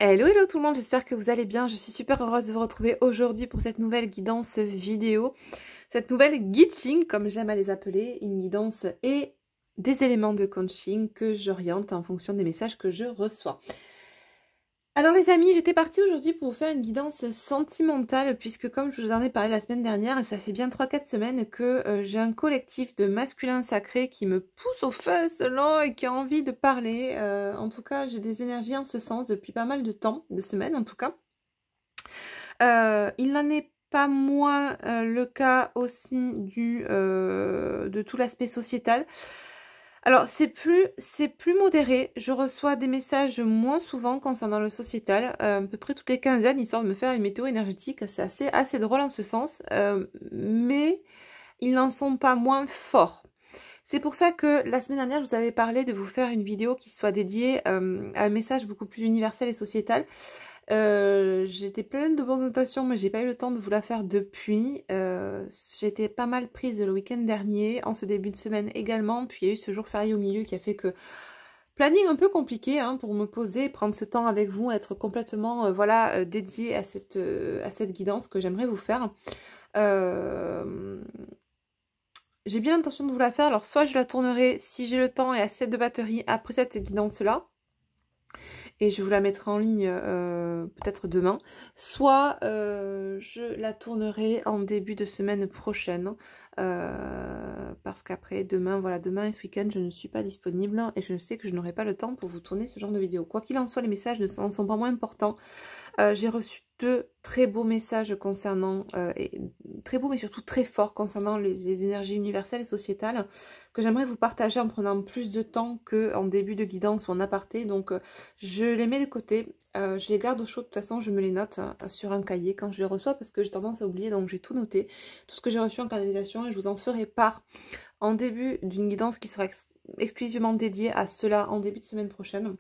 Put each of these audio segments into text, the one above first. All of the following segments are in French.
Hello, hello tout le monde, j'espère que vous allez bien. Je suis super heureuse de vous retrouver aujourd'hui pour cette nouvelle guidance vidéo. Cette nouvelle guiding, comme j'aime à les appeler, une guidance et des éléments de coaching que j'oriente en fonction des messages que je reçois. Alors les amis, j'étais partie aujourd'hui pour vous faire une guidance sentimentale puisque comme je vous en ai parlé la semaine dernière, ça fait bien 3-4 semaines que j'ai un collectif de masculins sacrés qui me pousse au feu selon et qui a envie de parler. En tout cas, j'ai des énergies en ce sens depuis pas mal de temps, de semaines en tout cas. Il n'en est pas moins le cas aussi de tout l'aspect sociétal. Alors, c'est plus modéré. Je reçois des messages moins souvent concernant le sociétal, à peu près toutes les quinzaines, histoire de me faire une météo énergétique. C'est assez drôle en ce sens, mais ils n'en sont pas moins forts. C'est pour ça que la semaine dernière, je vous avais parlé de vous faire une vidéo qui soit dédiée à un message beaucoup plus universel et sociétal. J'étais pleine de bonnes intentions, mais j'ai pas eu le temps de vous la faire depuis. J'étais pas mal prise le week-end dernier, en ce début de semaine également, puis il y a eu ce jour férié au milieu qui a fait que planning un peu compliqué hein, pour me poser, prendre ce temps avec vous, être complètement dédiée à cette guidance que j'aimerais vous faire. J'ai bien l'intention de vous la faire, alors soit je la tournerai si j'ai le temps et assez de batterie après cette guidance-là, et je vous la mettrai en ligne peut-être demain, soit je la tournerai en début de semaine prochaine, parce qu'après demain, voilà, demain et ce week-end je ne suis pas disponible et je sais que je n'aurai pas le temps pour vous tourner ce genre de vidéo. Quoi qu'il en soit, les messages ne sont pas moins importants. J'ai reçu deux très beaux messages concernant, très beaux mais surtout très forts concernant les énergies universelles et sociétales que j'aimerais vous partager en prenant plus de temps qu'en début de guidance ou en aparté. Donc je les mets de côté, je les garde au chaud, de toute façon je me les note sur un cahier quand je les reçois parce que j'ai tendance à oublier, donc j'ai tout noté, tout ce que j'ai reçu en canalisation, et je vous en ferai part en début d'une guidance qui sera exclusivement dédiée à cela en début de semaine prochaine.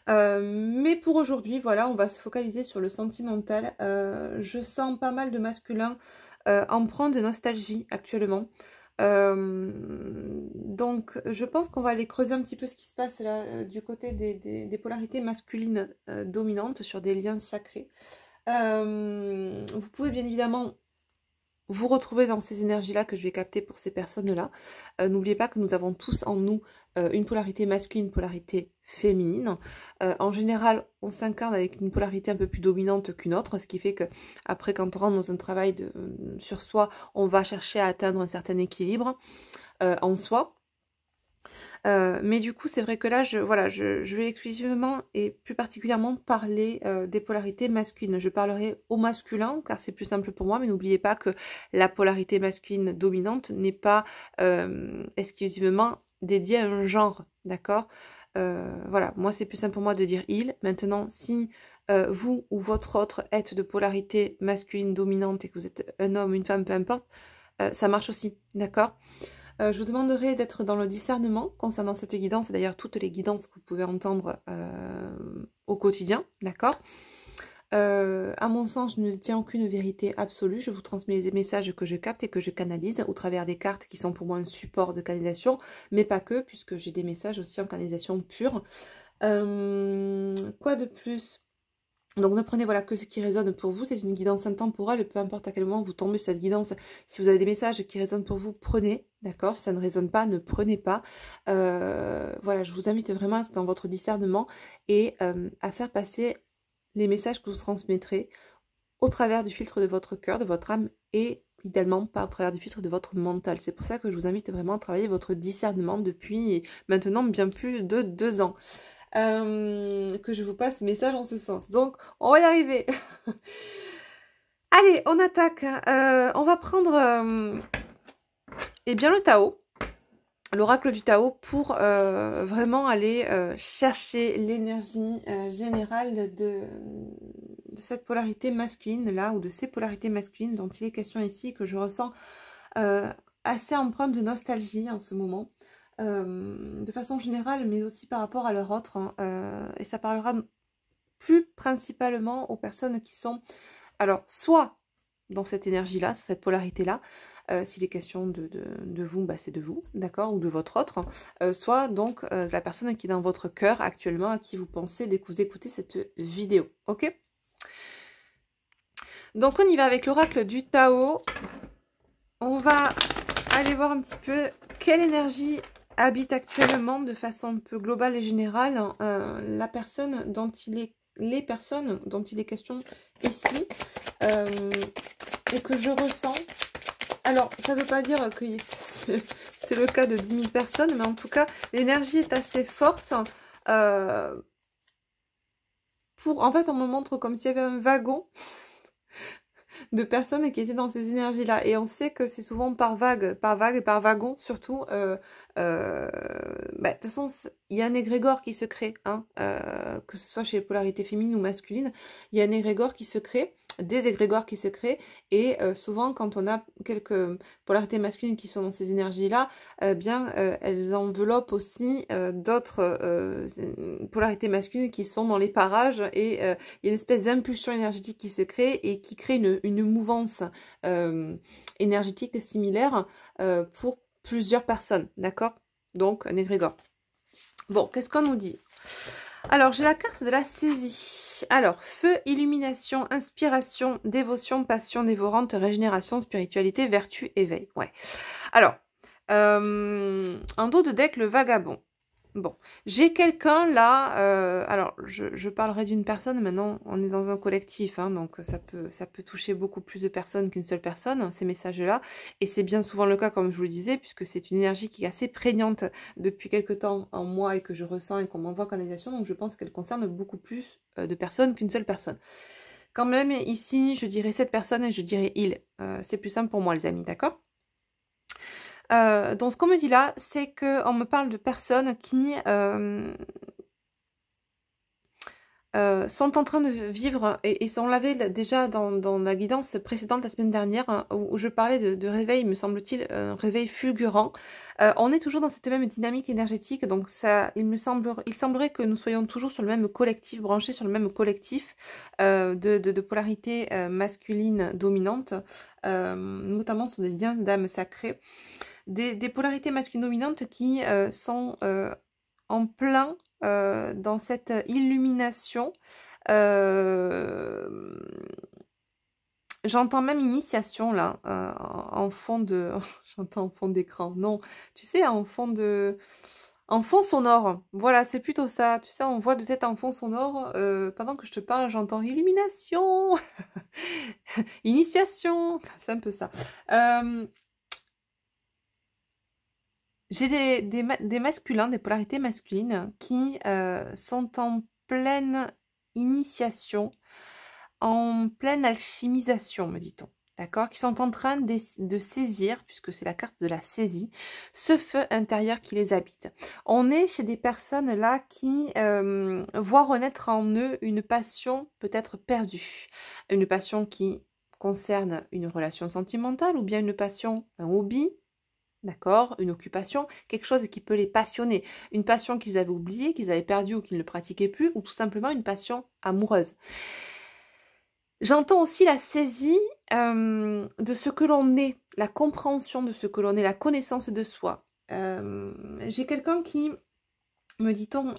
Mais pour aujourd'hui, voilà, on va se focaliser sur le sentimental. Je sens pas mal de masculins empreints de nostalgie actuellement. Donc je pense qu'on va aller creuser un petit peu ce qui se passe là du côté des polarités masculines dominantes sur des liens sacrés. Vous pouvez bien évidemment vous retrouver dans ces énergies-là que je vais capter pour ces personnes-là. N'oubliez pas que nous avons tous en nous une polarité masculine, une polarité féminine. En général, on s'incarne avec une polarité un peu plus dominante qu'une autre, ce qui fait que après, quand on rentre dans un travail sur soi, on va chercher à atteindre un certain équilibre en soi. Mais du coup, c'est vrai que là, je vais exclusivement et plus particulièrement parler des polarités masculines. Je parlerai au masculin, car c'est plus simple pour moi, mais n'oubliez pas que la polarité masculine dominante n'est pas exclusivement dédiée à un genre, d'accord? Voilà, moi c'est plus simple pour moi de dire il. Maintenant, si vous ou votre autre êtes de polarité masculine dominante et que vous êtes un homme, une femme, peu importe, ça marche aussi, d'accord? Je vous demanderai d'être dans le discernement concernant cette guidance, et d'ailleurs toutes les guidances que vous pouvez entendre au quotidien, d'accord? À mon sens, je ne tiens aucune vérité absolue, je vous transmets les messages que je capte et que je canalise au travers des cartes qui sont pour moi un support de canalisation, mais pas que, puisque j'ai des messages aussi en canalisation pure. Quoi de plus ? Donc ne prenez voilà que ce qui résonne pour vous, c'est une guidance intemporelle, peu importe à quel moment vous tombez sur cette guidance, si vous avez des messages qui résonnent pour vous, prenez, d'accord? Si ça ne résonne pas, ne prenez pas. Voilà, je vous invite vraiment à être dans votre discernement et à faire passer les messages que vous transmettrez au travers du filtre de votre cœur, de votre âme, et idéalement pas au travers du filtre de votre mental. C'est pour ça que je vous invite vraiment à travailler votre discernement depuis maintenant bien plus de 2 ans. Que je vous passe ce message en ce sens. Donc, on va y arriver. Allez, on attaque. On va prendre eh bien le Tao, l'oracle du Tao, pour vraiment aller chercher l'énergie générale de cette polarité masculine là, ou de ces polarités masculines dont il est question ici, que je ressens assez empreinte de nostalgie en ce moment. De façon générale, mais aussi par rapport à leur autre, hein, et ça parlera plus principalement aux personnes qui sont, alors, soit dans cette énergie-là, cette polarité-là, s'il est question de vous, bah, c'est de vous, d'accord, ou de votre autre, soit donc la personne qui est dans votre cœur actuellement, à qui vous pensez dès que vous écoutez cette vidéo, ok? Donc on y va avec l'oracle du Tao. On va aller voir un petit peu quelle énergie habite actuellement de façon un peu globale et générale la personne dont il est, les personnes dont il est question ici et que je ressens. Alors, ça ne veut pas dire que c'est le cas de 10 000 personnes, mais en tout cas, l'énergie est assez forte pour... En fait, on me montre comme s'il y avait un wagon de personnes qui étaient dans ces énergies-là. Et on sait que c'est souvent par vague et par wagon, surtout. Bah, de toute façon, il y a un égrégore qui se crée, hein, que ce soit chez les polarités féminines ou masculines. Il y a un égrégore qui se crée, des égrégores qui se créent. Et souvent, quand on a quelques polarités masculines qui sont dans ces énergies-là, bien, elles enveloppent aussi d'autres polarités masculines qui sont dans les parages. Et il y a une espèce d'impulsion énergétique qui se crée et qui crée une mouvance énergétique similaire pour plusieurs personnes, d'accord? Donc, un égrégore. Bon, qu'est-ce qu'on nous dit? Alors, j'ai la carte de la saisie. Alors, feu, illumination, inspiration, dévotion, passion dévorante, régénération, spiritualité, vertu, éveil. Ouais. Alors, en dos de deck, le vagabond. Bon, j'ai quelqu'un là, alors je parlerai d'une personne, maintenant on est dans un collectif, hein, donc ça peut toucher beaucoup plus de personnes qu'une seule personne, hein, ces messages-là, et c'est bien souvent le cas comme je vous le disais, puisque c'est une énergie qui est assez prégnante depuis quelque temps en moi et que je ressens et qu'on m'envoie en canalisation, donc je pense qu'elle concerne beaucoup plus de personnes qu'une seule personne. Quand même, ici, je dirais cette personne et je dirais il, c'est plus simple pour moi les amis, d'accord ? Donc ce qu'on me dit là, c'est qu'on me parle de personnes qui sont en train de vivre, et on l'avait déjà dans la guidance précédente la semaine dernière, hein, où je parlais de réveil, me semble-t-il, un réveil fulgurant. On est toujours dans cette même dynamique énergétique, donc ça, il semblerait que nous soyons toujours sur le même collectif, branchés sur le même collectif de polarité masculine dominante, notamment sur des liens d'âme sacrée. Des polarités masculines dominantes qui sont en plein dans cette illumination. J'entends même initiation là, en fond de... J'entends en fond d'écran. Non, tu sais, en fond sonore. Voilà, c'est plutôt ça. Tu sais, on voit de tête en fond sonore. Pendant que je te parle, j'entends illumination. Initiation. C'est un peu ça. J'ai des masculins, des polarités masculines qui sont en pleine initiation, en pleine alchimisation, me dit-on. D'accord? Qui sont en train de saisir, puisque c'est la carte de la saisie, ce feu intérieur qui les habite. On est chez des personnes là qui voient renaître en eux une passion peut-être perdue. Une passion qui concerne une relation sentimentale ou bien une passion, un hobby. D'accord, une occupation, quelque chose qui peut les passionner. Une passion qu'ils avaient oubliée, qu'ils avaient perdue ou qu'ils ne pratiquaient plus, ou tout simplement une passion amoureuse. J'entends aussi la saisie de ce que l'on est, la compréhension de ce que l'on est, la connaissance de soi. J'ai quelqu'un qui, me dit-on,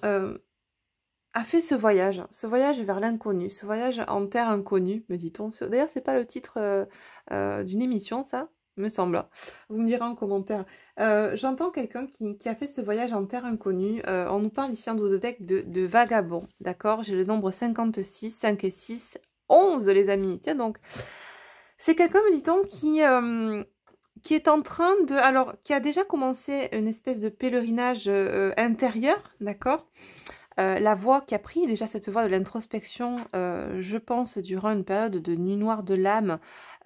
a fait ce voyage vers l'inconnu, ce voyage en terre inconnue, me dit-on. D'ailleurs, c'est pas le titre d'une émission, ça me semble. Vous me direz en commentaire. J'entends quelqu'un qui a fait ce voyage en terre inconnue. On nous parle ici en dos de deck de vagabond. D'accord? J'ai le nombre 56, 5 et 6, 11 les amis. Tiens donc. C'est quelqu'un, me dit-on, qui est en train de... Alors, qui a déjà commencé une espèce de pèlerinage intérieur. D'accord? La voie qui a pris déjà cette voie de l'introspection, je pense, durant une période de nuit noire de l'âme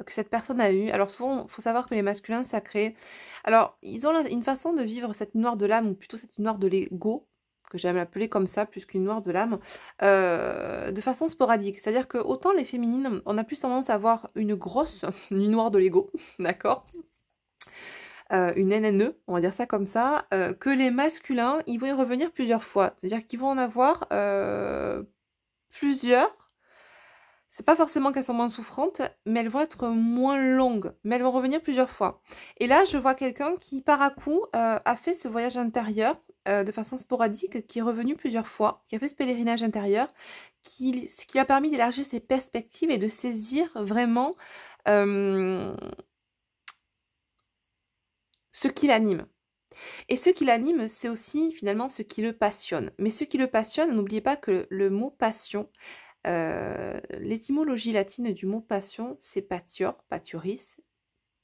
que cette personne a eue. Alors souvent, il faut savoir que les masculins sacrés, alors ils ont une façon de vivre cette nuit noire de l'âme, ou plutôt cette nuit noire de l'ego, que j'aime l'appeler comme ça, plus qu'une noire de l'âme, de façon sporadique. C'est-à-dire que autant les féminines, on a plus tendance à avoir une grosse nuit noire de l'ego, d'accord ? Une NNE, on va dire ça comme ça, que les masculins, ils vont y revenir plusieurs fois. C'est-à-dire qu'ils vont en avoir plusieurs, c'est pas forcément qu'elles sont moins souffrantes, mais elles vont être moins longues, mais elles vont revenir plusieurs fois. Et là, je vois quelqu'un qui, par à coup, a fait ce voyage intérieur de façon sporadique, qui est revenu plusieurs fois, qui a fait ce pèlerinage intérieur, ce qui a permis d'élargir ses perspectives et de saisir vraiment ce qui l'anime. Et ce qui l'anime, c'est aussi finalement ce qui le passionne. Mais ce qui le passionne, n'oubliez pas que le mot passion, l'étymologie latine du mot passion, c'est patior, paturis,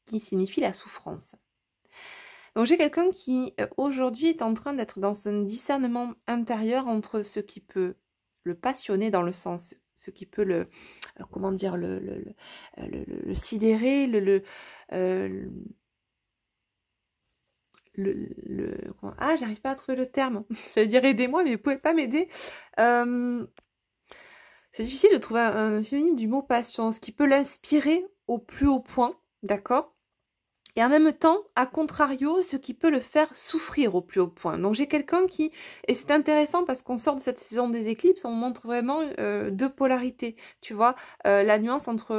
qui signifie la souffrance. Donc j'ai quelqu'un qui aujourd'hui est en train d'être dans un discernement intérieur entre ce qui peut le passionner dans le sens, ce qui peut le, comment dire, le sidérer, ah, j'arrive pas à trouver le terme. J'allais dire aidez-moi, mais vous pouvez pas m'aider. C'est difficile de trouver un synonyme du mot patience qui peut l'inspirer au plus haut point, d'accord? Et en même temps, à contrario, ce qui peut le faire souffrir au plus haut point. Donc j'ai quelqu'un qui, et c'est intéressant parce qu'on sort de cette saison des éclipses, on montre vraiment deux polarités, tu vois, la nuance entre,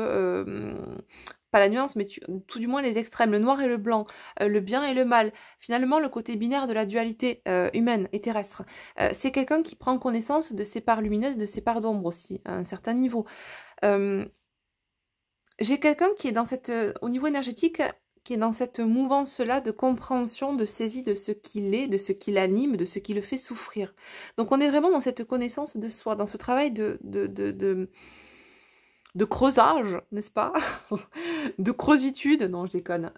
pas la nuance, mais tout du moins les extrêmes, le noir et le blanc, le bien et le mal. Finalement, le côté binaire de la dualité humaine et terrestre. C'est quelqu'un qui prend connaissance de ses parts lumineuses, de ses parts d'ombre aussi, à un certain niveau. J'ai quelqu'un qui est dans cette, au niveau énergétique, qui est dans cette mouvance-là de compréhension, de saisie de ce qu'il est, de ce qui l'anime, de ce qui le fait souffrir. Donc on est vraiment dans cette connaissance de soi, dans ce travail de creusage, n'est-ce pas? De creusitude, non je déconne.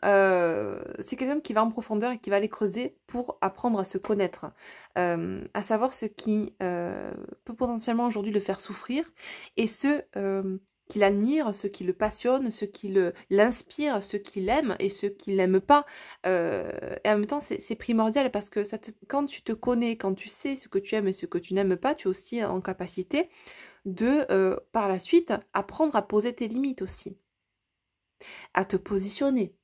C'est quelqu'un qui va en profondeur et qui va aller creuser pour apprendre à se connaître, à savoir ce qui peut potentiellement aujourd'hui le faire souffrir et ce qui l'admire, ce qui le passionne, ce qui l'inspire, ce qu'il aime et ce qu'il n'aime pas. Et en même temps, c'est primordial parce que quand tu te connais, quand tu sais ce que tu aimes et ce que tu n'aimes pas, tu es aussi en capacité de, par la suite, apprendre à poser tes limites aussi, à te positionner.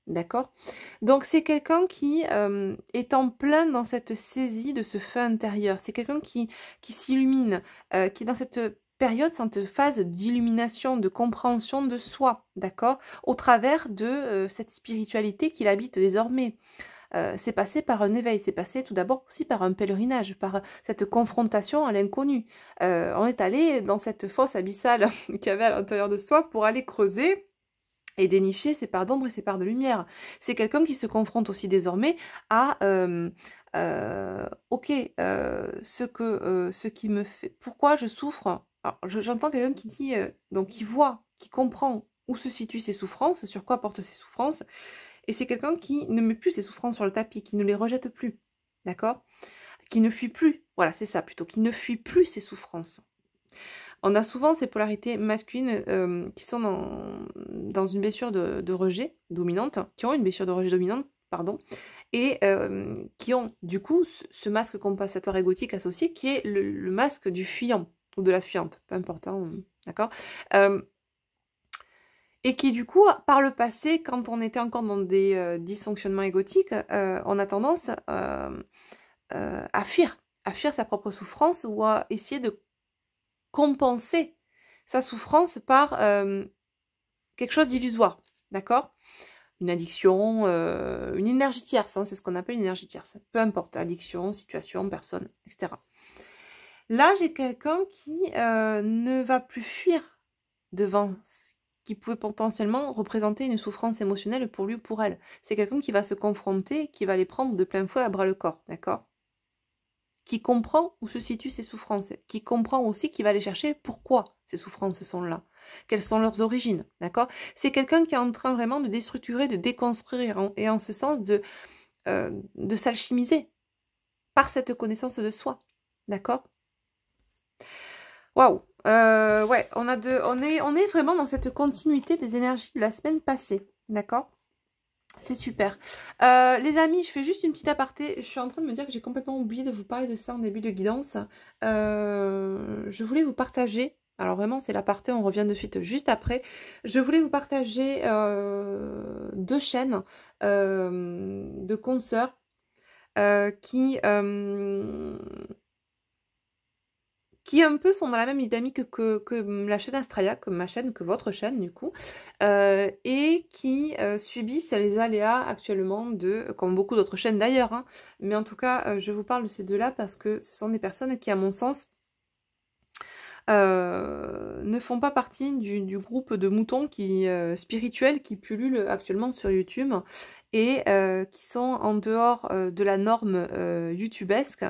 D'accord? Donc c'est quelqu'un qui est en plein dans cette saisie de ce feu intérieur. C'est quelqu'un qui s'illumine, qui est dans cette période, cette phase d'illumination, de compréhension de soi, d'accord? Au travers de cette spiritualité qu'il habite désormais. C'est passé par un éveil, c'est passé tout d'abord aussi par un pèlerinage, par cette confrontation à l'inconnu. On est allé dans cette fosse abyssale qu'il y avait à l'intérieur de soi pour aller creuser et dénicher ses parts d'ombre et ses parts de lumière. C'est quelqu'un qui se confronte aussi désormais à ok, ce qui me fait, pourquoi je souffre. Alors, j'entends quelqu'un qui dit, donc qui voit, qui comprend où se situent ses souffrances, sur quoi portent ses souffrances, et c'est quelqu'un qui ne met plus ses souffrances sur le tapis, qui ne les rejette plus, d'accord? Qui ne fuit plus, voilà, c'est ça plutôt, qui ne fuit plus ses souffrances. On a souvent ces polarités masculines qui sont dans une blessure de rejet dominante, qui ont une blessure de rejet dominante, pardon, et qui ont du coup ce masque compensatoire égotique associé qui est le masque du fuyant ou de la fuyante, peu importe, hein, d'accord, et qui du coup, par le passé, quand on était encore dans des dysfonctionnements égotiques, on a tendance à fuir sa propre souffrance ou à essayer de compenser sa souffrance par quelque chose d'illusoire, d'accord? Une addiction, une énergie tierce, hein, c'est ce qu'on appelle une énergie tierce. Peu importe, addiction, situation, personne, etc. Là, j'ai quelqu'un qui ne va plus fuir devant ce qui pouvait potentiellement représenter une souffrance émotionnelle pour lui ou pour elle. C'est quelqu'un qui va se confronter, qui va les prendre de plein fouet à bras le corps, d'accord? Qui comprend où se situent ses souffrances, qui comprend aussi, qui va aller chercher pourquoi ces souffrances sont là, quelles sont leurs origines, d'accord? C'est quelqu'un qui est en train vraiment de déstructurer, de déconstruire, et en ce sens de s'alchimiser par cette connaissance de soi, d'accord? Waouh! Ouais, on est vraiment dans cette continuité des énergies de la semaine passée, d'accord? C'est super. Les amis, je fais juste une petite aparté. Je suis en train de me dire que j'ai complètement oublié de vous parler de ça en début de guidance. Je voulais vous partager, alors vraiment c'est l'aparté, on revient de suite juste après. Je voulais vous partager deux chaînes de consoeurs qui qui un peu sont dans la même dynamique que la chaîne Astraya, que ma chaîne, que votre chaîne du coup, et qui subissent les aléas actuellement comme beaucoup d'autres chaînes d'ailleurs, hein, mais en tout cas je vous parle de ces deux-là parce que ce sont des personnes qui à mon sens ne font pas partie du groupe de moutons spirituels qui pullulent actuellement sur YouTube et qui sont en dehors de la norme youtubesque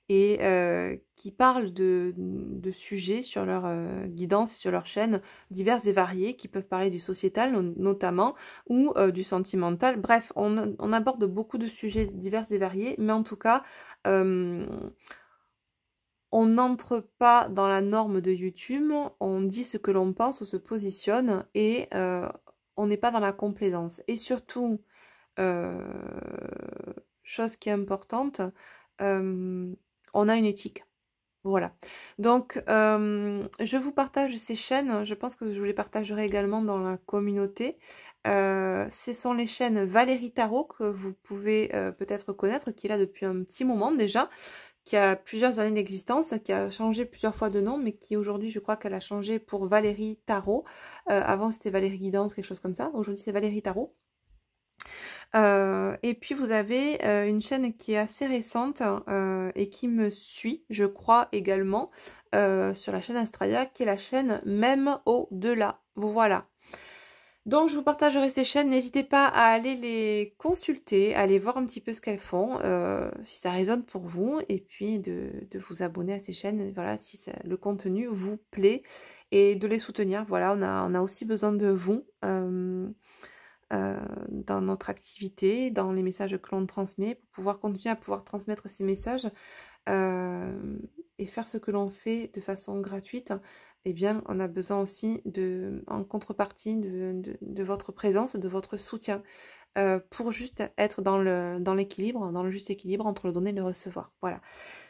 et qui parlent de sujets sur leur guidance, sur leur chaîne divers et variés, qui peuvent parler du sociétal notamment ou du sentimental. Bref, on aborde beaucoup de sujets divers et variés, mais en tout cas on n'entre pas dans la norme de YouTube, on dit ce que l'on pense, on se positionne et on n'est pas dans la complaisance. Et surtout, chose qui est importante, on a une éthique. Voilà. Donc, je vous partage ces chaînes. Je pense que je vous les partagerai également dans la communauté. Ce sont les chaînes Valérie Tarot que vous pouvez peut-être connaître, qui est là depuis un petit moment déjà, qui a plusieurs années d'existence, qui a changé plusieurs fois de nom, mais qui aujourd'hui, je crois qu'elle a changé pour Valérie Tarot. Avant, c'était Valérie Guidance, quelque chose comme ça. Aujourd'hui, c'est Valérie Tarot. Et puis, vous avez une chaîne qui est assez récente et qui me suit, je crois, également, sur la chaîne Astraya, qui est la chaîne Même au-delà. Voilà. Donc, je vous partagerai ces chaînes. N'hésitez pas à aller les consulter, à aller voir un petit peu ce qu'elles font, si ça résonne pour vous, et puis de vous abonner à ces chaînes, voilà, si le contenu vous plaît, et de les soutenir. Voilà, on a aussi besoin de vous dans notre activité, dans les messages que l'on transmet, pour pouvoir continuer à pouvoir transmettre ces messages et faire ce que l'on fait de façon gratuite. Eh bien, on a besoin aussi en contrepartie de votre présence, de votre soutien, pour juste être dans l'équilibre, dans le juste équilibre entre le donner et le recevoir. Voilà.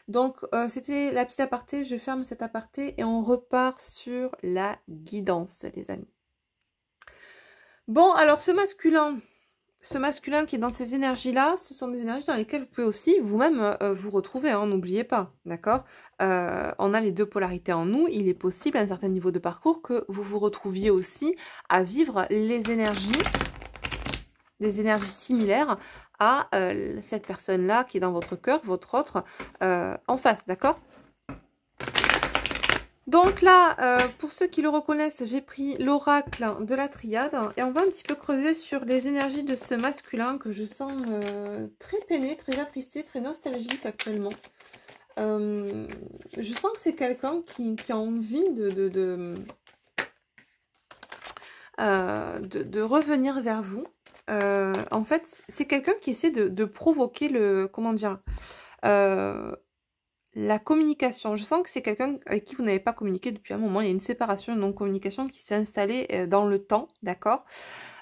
Donc, c'était la petite aparté. Je ferme cet aparté et on repart sur la guidance, les amis. Bon, alors ce masculin qui est dans ces énergies-là, ce sont des énergies dans lesquelles vous pouvez aussi vous-même vous retrouver, hein, n'oubliez pas, d'accord? On a les deux polarités en nous, il est possible à un certain niveau de parcours que vous vous retrouviez aussi à vivre des énergies similaires à cette personne-là qui est dans votre cœur, votre autre, en face, d'accord? Donc là, pour ceux qui le reconnaissent, j'ai pris l'oracle de la triade et on va un petit peu creuser sur les énergies de ce masculin que je sens très peiné, très attristé, très nostalgique actuellement. Je sens que c'est quelqu'un qui a envie de revenir vers vous. En fait, c'est quelqu'un qui essaie de provoquer comment dire, la communication. Je sens que c'est quelqu'un avec qui vous n'avez pas communiqué depuis un moment. Il y a une séparation, une non-communication qui s'est installée dans le temps, d'accord?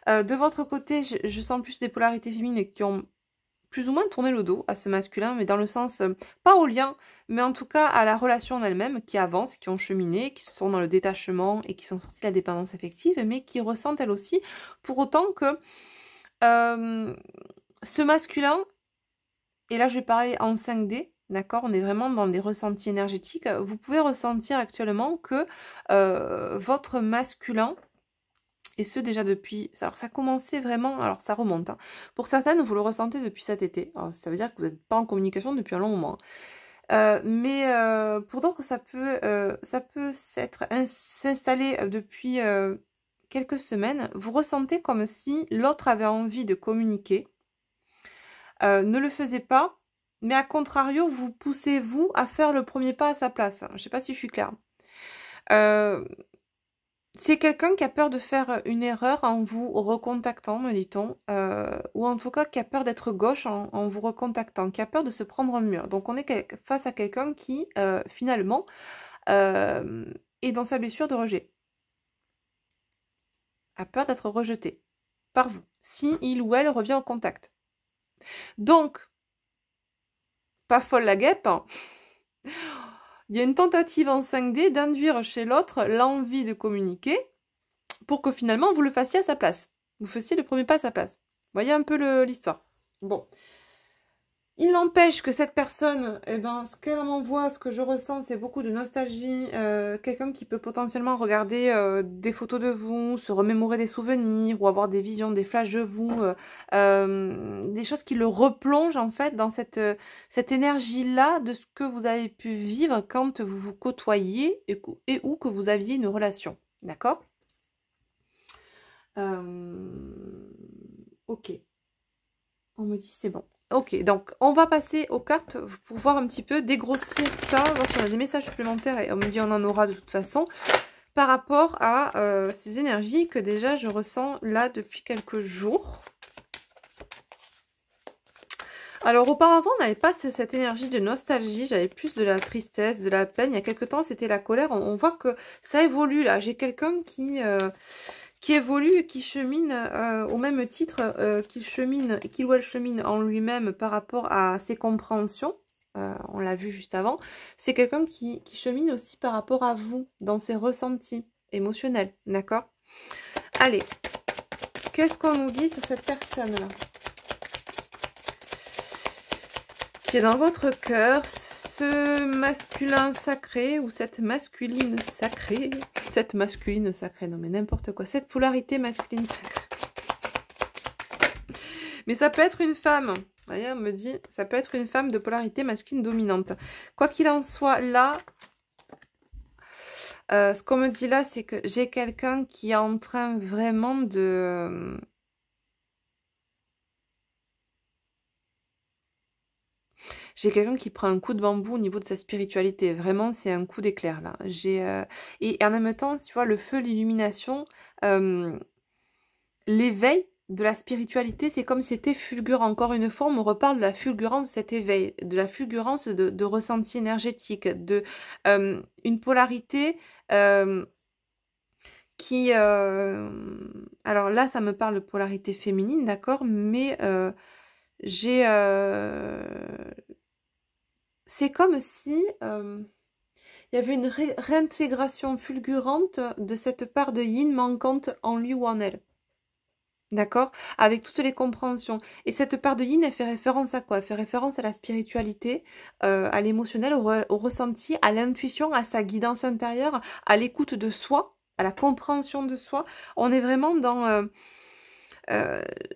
De votre côté, je sens plus des polarités féminines qui ont plus ou moins tourné le dos à ce masculin, mais dans le sens, pas au lien, mais en tout cas à la relation en elle-même, qui avance, qui ont cheminé, qui sont dans le détachement et qui sont sorties de la dépendance affective, mais qui ressentent elle aussi, pour autant que ce masculin, et là je vais parler en 5D, d'accord, on est vraiment dans des ressentis énergétiques. Vous pouvez ressentir actuellement que votre masculin, et ce déjà depuis, alors ça a commencé vraiment, alors ça remonte, hein. Pour certaines vous le ressentez depuis cet été, alors ça veut dire que vous n'êtes pas en communication depuis un long moment, mais pour d'autres ça peut s'installer depuis quelques semaines. Vous ressentez comme si l'autre avait envie de communiquer, ne le faisait pas, mais à contrario, vous poussez vous à faire le premier pas à sa place. Je ne sais pas si je suis claire. C'est quelqu'un qui a peur de faire une erreur en vous recontactant, me dit-on, ou en tout cas qui a peur d'être gauche en vous recontactant, qui a peur de se prendre un mur. Donc on est face à quelqu'un qui, finalement, est dans sa blessure de rejet. A peur d'être rejeté par vous, si il ou elle revient au contact. Donc, pas folle la guêpe, hein. Il y a une tentative en 5D d'induire chez l'autre l'envie de communiquer pour que finalement vous le fassiez à sa place. Vous fassiez le premier pas à sa place. Vous voyez un peu l'histoire. Bon. Il n'empêche que cette personne, eh ben, ce qu'elle m'envoie, ce que je ressens, c'est beaucoup de nostalgie. Quelqu'un qui peut potentiellement regarder des photos de vous, se remémorer des souvenirs ou avoir des visions, des flashs de vous, des choses qui le replongent en fait dans cette énergie-là de ce que vous avez pu vivre quand vous vous côtoyiez et ou que vous aviez une relation. D'accord? Ok. On me dit c'est bon. Ok, donc on va passer aux cartes pour voir un petit peu, dégrossir ça, voir si on a des messages supplémentaires, et on me dit on en aura de toute façon, par rapport à ces énergies que déjà je ressens là depuis quelques jours. Alors auparavant, on n'avait pas cette énergie de nostalgie, j'avais plus de la tristesse, de la peine. Il y a quelques temps, c'était la colère. On voit que ça évolue là. J'ai quelqu'un qui évolue et qui chemine au même titre qu'il ou elle chemine en lui-même par rapport à ses compréhensions. On l'a vu juste avant. C'est quelqu'un qui chemine aussi par rapport à vous, dans ses ressentis émotionnels. D'accord? Allez, qu'est-ce qu'on nous dit sur cette personne-là qui est dans votre cœur, ce masculin sacré ou cette masculine sacrée, non mais n'importe quoi, cette polarité masculine sacrée. Mais ça peut être une femme, vous voyez, on me dit, ça peut être une femme de polarité masculine dominante. Quoi qu'il en soit, là, ce qu'on me dit là, c'est que j'ai quelqu'un qui est en train vraiment de... J'ai quelqu'un qui prend un coup de bambou au niveau de sa spiritualité. Vraiment, c'est un coup d'éclair, là. Et en même temps, tu vois, le feu, l'illumination, l'éveil de la spiritualité, c'est comme si c'était fulgurant. Encore une fois, on me reparle de la fulgurance de cet éveil, de la fulgurance de ressenti énergétique, de une polarité qui... alors là, ça me parle de polarité féminine, d'accord, mais j'ai... c'est comme si il y avait une réintégration fulgurante de cette part de yin manquante en lui ou en elle. D'accord? Avec toutes les compréhensions. Et cette part de yin, elle fait référence à quoi? Elle fait référence à la spiritualité, à l'émotionnel, au ressenti, à l'intuition, à sa guidance intérieure, à l'écoute de soi, à la compréhension de soi. On est vraiment dans...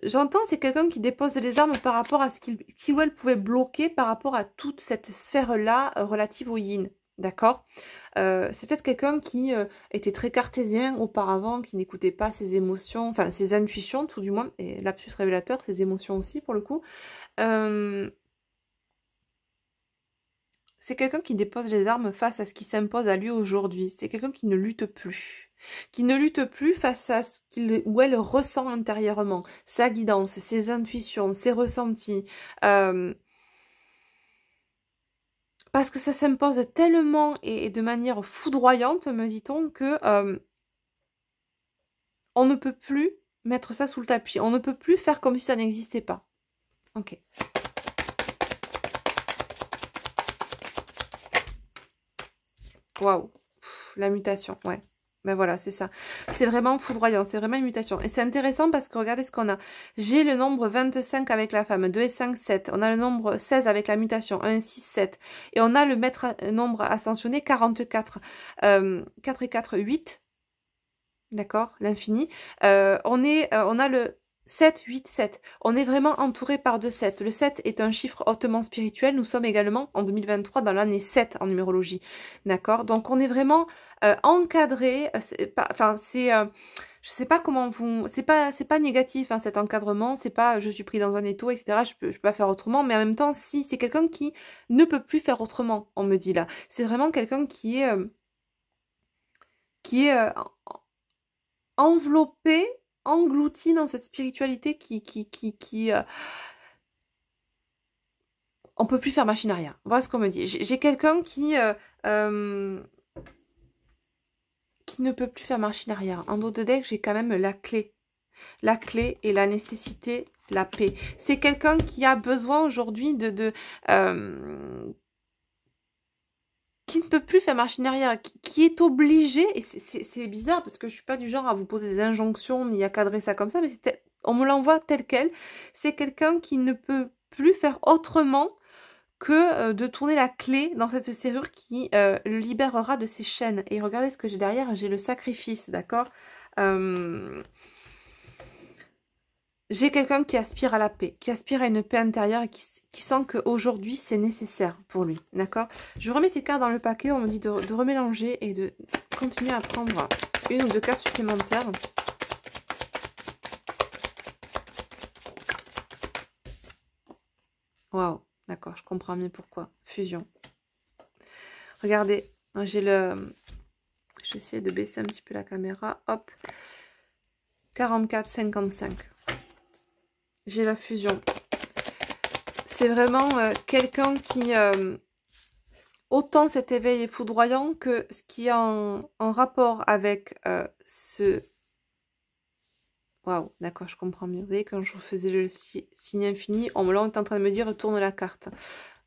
j'entends, c'est quelqu'un qui dépose les armes par rapport à ce qu'il ou elle pouvait bloquer par rapport à toute cette sphère-là relative au yin. D'accord? C'est peut-être quelqu'un qui était très cartésien auparavant, qui n'écoutait pas ses émotions, enfin ses intuitions tout du moins, et lapsus révélateur, ses émotions aussi pour le coup. C'est quelqu'un qui dépose les armes face à ce qui s'impose à lui aujourd'hui. C'est quelqu'un qui ne lutte plus. Qui ne lutte plus face à ce qu'il ou elle ressent intérieurement. Sa guidance, ses intuitions, ses ressentis. Parce que ça s'impose tellement et de manière foudroyante, me dit-on, que on ne peut plus mettre ça sous le tapis. On ne peut plus faire comme si ça n'existait pas. Ok. Waouh. La mutation, ouais. Ben voilà, c'est ça. C'est vraiment foudroyant, c'est vraiment une mutation. Et c'est intéressant parce que regardez ce qu'on a. J'ai le nombre 25 avec la femme, 2 et 5, 7. On a le nombre 16 avec la mutation, 1 et 6, 7. Et on a le nombre ascensionné, 44. 4 et 4, 8. D'accord, l'infini. On a le 7, 8, 7. On est vraiment entouré par 2 7. Le 7 est un chiffre hautement spirituel. Nous sommes également en 2023 dans l'année 7 en numérologie. D'accord, donc on est vraiment encadré. Enfin, c'est... je sais pas comment vous... C'est pas négatif, hein, cet encadrement. C'est pas je suis pris dans un étau, etc. Je peux pas faire autrement. Mais en même temps, si, c'est quelqu'un qui ne peut plus faire autrement, on me dit là. C'est vraiment quelqu'un qui est... enveloppé, englouti dans cette spiritualité qui on peut plus faire machine arrière. Voilà ce qu'on me dit. J'ai quelqu'un qui ne peut plus faire machine arrière. En dos de deck, j'ai quand même la clé. La clé et la nécessité, la paix. C'est quelqu'un qui a besoin aujourd'hui qui ne peut plus faire machine arrière, qui est obligé, et c'est bizarre parce que je suis pas du genre à vous poser des injonctions ni à cadrer ça comme ça, mais on me l'envoie tel quel. C'est quelqu'un qui ne peut plus faire autrement que de tourner la clé dans cette serrure qui le libérera de ses chaînes. Et regardez ce que j'ai derrière, j'ai le sacrifice, d'accord. J'ai quelqu'un qui aspire à la paix, qui aspire à une paix intérieure et qui sent qu'aujourd'hui c'est nécessaire pour lui, d'accord. Je remets ces cartes dans le paquet, on me dit de remélanger et de continuer à prendre une ou deux cartes supplémentaires. Waouh, d'accord, je comprends mieux pourquoi. Fusion. Regardez, j'ai le... Je vais essayer de baisser un petit peu la caméra. Hop. 44-55. J'ai la fusion. C'est vraiment quelqu'un qui... autant cet éveil est foudroyant que ce qui est en rapport avec ce... Waouh, d'accord, je comprends mieux. Vous voyez, quand je vous faisais le signe infini, on est en train de me dire tourne la carte.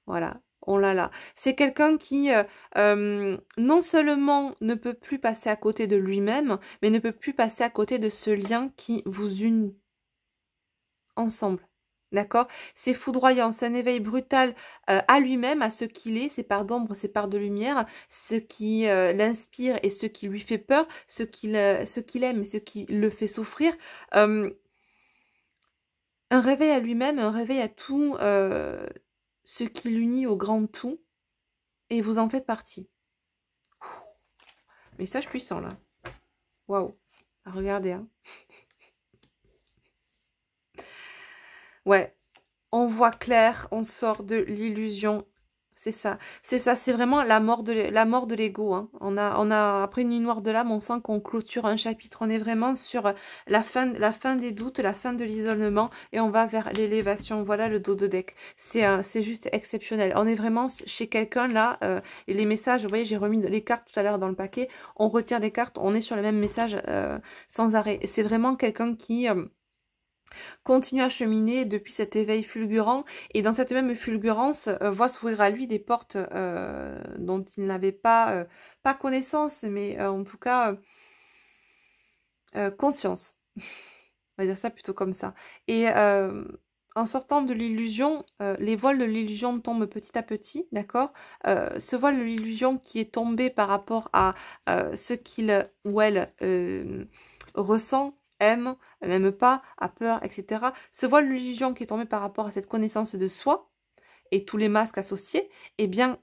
Voilà, on l'a là. C'est quelqu'un qui non seulement ne peut plus passer à côté de lui-même, mais ne peut plus passer à côté de ce lien qui vous unit ensemble. D'accord? C'est foudroyant, c'est un éveil brutal à lui-même, à ce qu'il est, ses parts d'ombre, ses parts de lumière, ce qui l'inspire et ce qui lui fait peur, ce qu'il aime et ce qui le fait souffrir. Un réveil à lui-même, un réveil à tout ce qui l'unit au grand tout, et vous en faites partie. Message puissant là. Waouh. Regardez, hein. Ouais, on voit clair, on sort de l'illusion. C'est ça, c'est vraiment la mort de l'ego. Hein. On a après une nuit noire de l'âme, on sent qu'on clôture un chapitre. On est vraiment sur la fin des doutes, la fin de l'isolement, et on va vers l'élévation. Voilà le dos de deck. C'est juste exceptionnel. On est vraiment chez quelqu'un là, et les messages, vous voyez, j'ai remis les cartes tout à l'heure dans le paquet. On retire des cartes, on est sur le même message sans arrêt. C'est vraiment quelqu'un qui continue à cheminer depuis cet éveil fulgurant, et dans cette même fulgurance voit s'ouvrir à lui des portes dont il n'avait pas connaissance, mais en tout cas conscience. On va dire ça plutôt comme ça. Et en sortant de l'illusion, les voiles de l'illusion tombent petit à petit, d'accord. Ce voile de l'illusion qui est tombé par rapport à ce qu'il ou elle ressent, aime, n'aime pas, a peur, etc. Ce voile de l'illusion qui est tombé par rapport à cette connaissance de soi et tous les masques associés, eh bien,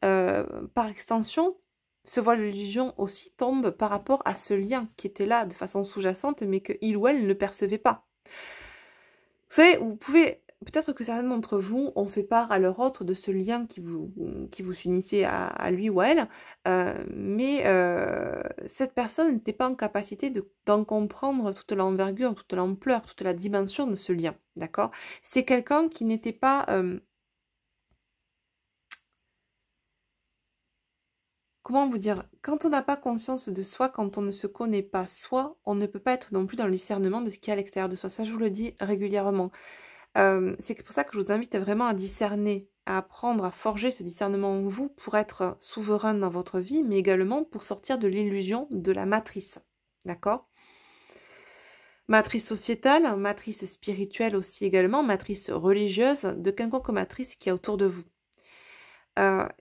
par extension, ce voile de l'illusion aussi tombe par rapport à ce lien qui était là de façon sous-jacente, mais que il ou elle ne percevait pas. Vous savez, vous pouvez... Peut-être que certains d'entre vous ont fait part à leur autre de ce lien qui vous unissait à lui ou à elle, mais cette personne n'était pas en capacité d'en comprendre toute l'envergure, toute l'ampleur, toute la dimension de ce lien, d'accord? C'est quelqu'un qui n'était pas... comment vous dire? Quand on n'a pas conscience de soi, quand on ne se connaît pas soi, on ne peut pas être non plus dans le discernement de ce qu'il y a à l'extérieur de soi. Ça, je vous le dis régulièrement. C'est pour ça que je vous invite vraiment à discerner, à apprendre à forger ce discernement en vous pour être souverain dans votre vie, mais également pour sortir de l'illusion de la matrice. D'accord? Matrice sociétale, matrice spirituelle aussi également, matrice religieuse, de quelconque matrice qui est autour de vous.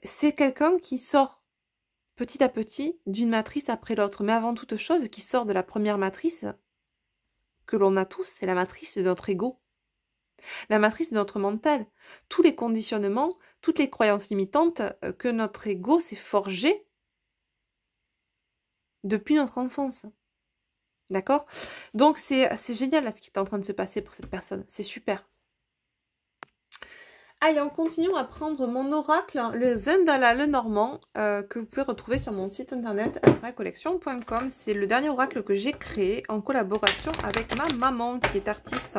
C'est quelqu'un qui sort petit à petit d'une matrice après l'autre, mais avant toute chose, qui sort de la première matrice que l'on a tous, c'est la matrice de notre ego. La matrice de notre mental, tous les conditionnements, toutes les croyances limitantes que notre ego s'est forgé depuis notre enfance. D'accord? Donc c'est génial là, ce qui est en train de se passer pour cette personne. C'est super. Allez, on continue à prendre mon oracle, le Zendala le Normand, que vous pouvez retrouver sur mon site internet astralcollection.com. C'est le dernier oracle que j'ai créé en collaboration avec ma maman qui est artiste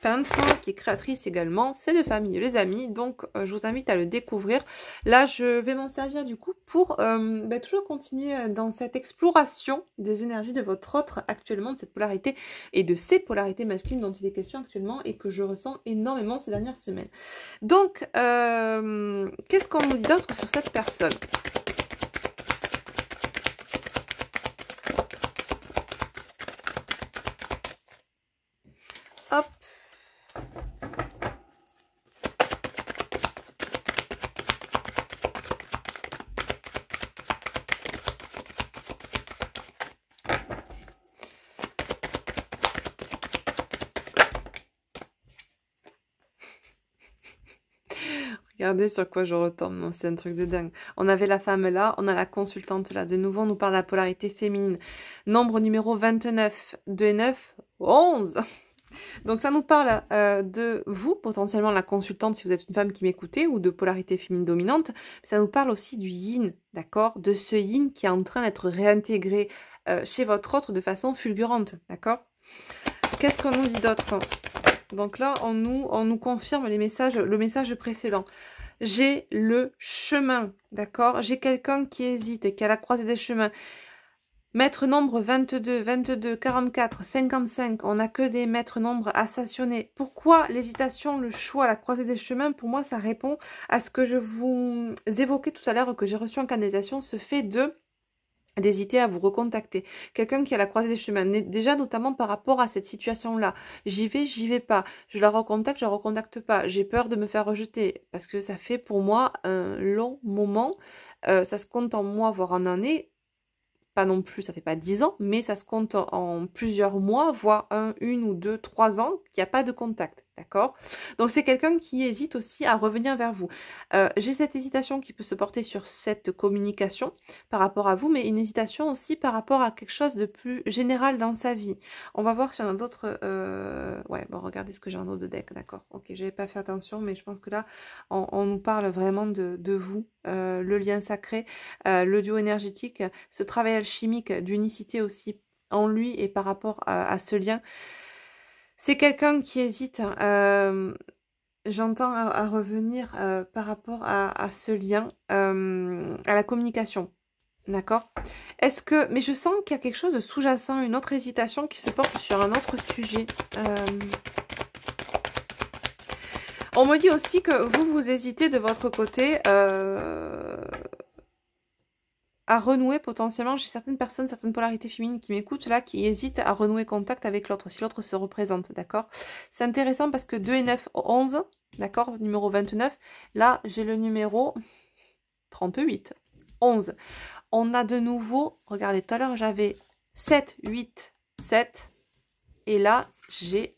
peintre, qui est créatrice également. C'est de famille, les amis. Donc, je vous invite à le découvrir. Là, je vais m'en servir du coup pour toujours continuer dans cette exploration des énergies de votre autre actuellement, de cette polarité et de ces polarités masculines dont il est question actuellement et que je ressens énormément ces dernières semaines. Donc, qu'est-ce qu'on nous dit d'autre sur cette personne? Hop. Regardez sur quoi je retombe, c'est un truc de dingue. On avait la femme là, on a la consultante là. De nouveau, on nous parle de la polarité féminine. Nombre numéro 29, 2 et 9, 11. Donc ça nous parle de vous, potentiellement la consultante si vous êtes une femme qui m'écoutez, ou de polarité féminine dominante. Ça nous parle aussi du yin, d'accord? De ce yin qui est en train d'être réintégré chez votre autre de façon fulgurante, d'accord? Qu'est-ce qu'on nous dit d'autre? Donc là, on nous confirme le message précédent. J'ai le chemin, d'accord? J'ai quelqu'un qui hésite et qui est à la croisée des chemins. Maître nombre 22, 22, 44, 55, on n'a que des maîtres nombres ascensionnés. Pourquoi l'hésitation, le choix, la croisée des chemins? Pour moi, ça répond à ce que je vous évoquais tout à l'heure, que j'ai reçu en canalisation, ce fait d'hésiter à vous recontacter. Quelqu'un qui est à la croisée des chemins, déjà notamment par rapport à cette situation-là. J'y vais pas. Je la recontacte pas. J'ai peur de me faire rejeter, parce que ça fait pour moi un long moment. Ça se compte en mois, voire en années. Pas non plus, ça fait pas 10 ans, mais ça se compte en plusieurs mois, voire une ou deux, 3 ans, qu'il n'y a pas de contact, d'accord? Donc c'est quelqu'un qui hésite aussi à revenir vers vous. J'ai cette hésitation qui peut se porter sur cette communication par rapport à vous, mais une hésitation aussi par rapport à quelque chose de plus général dans sa vie. On va voir s'il y en a d'autres... Ouais, bon, regardez ce que j'ai en eau de deck, d'accord. Ok, je n'avais pas fait attention, mais je pense que là, on nous parle vraiment de vous, le lien sacré, le duo énergétique, ce travail alchimique d'unicité aussi en lui et par rapport à ce lien. C'est quelqu'un qui hésite, j'entends à revenir par rapport à ce lien, à la communication. D'accord? Est-ce que... Mais je sens qu'il y a quelque chose de sous-jacent, une autre hésitation qui se porte sur un autre sujet. On me dit aussi que vous hésitez de votre côté à renouer potentiellement chez certaines personnes, certaines polarités féminines qui m'écoutent là, qui hésitent à renouer contact avec l'autre, si l'autre se représente, d'accord? C'est intéressant parce que 2 et 9, 11, d'accord? Numéro 29, là j'ai le numéro 38, 11. On a de nouveau, regardez, tout à l'heure j'avais 7, 8, 7, et là j'ai...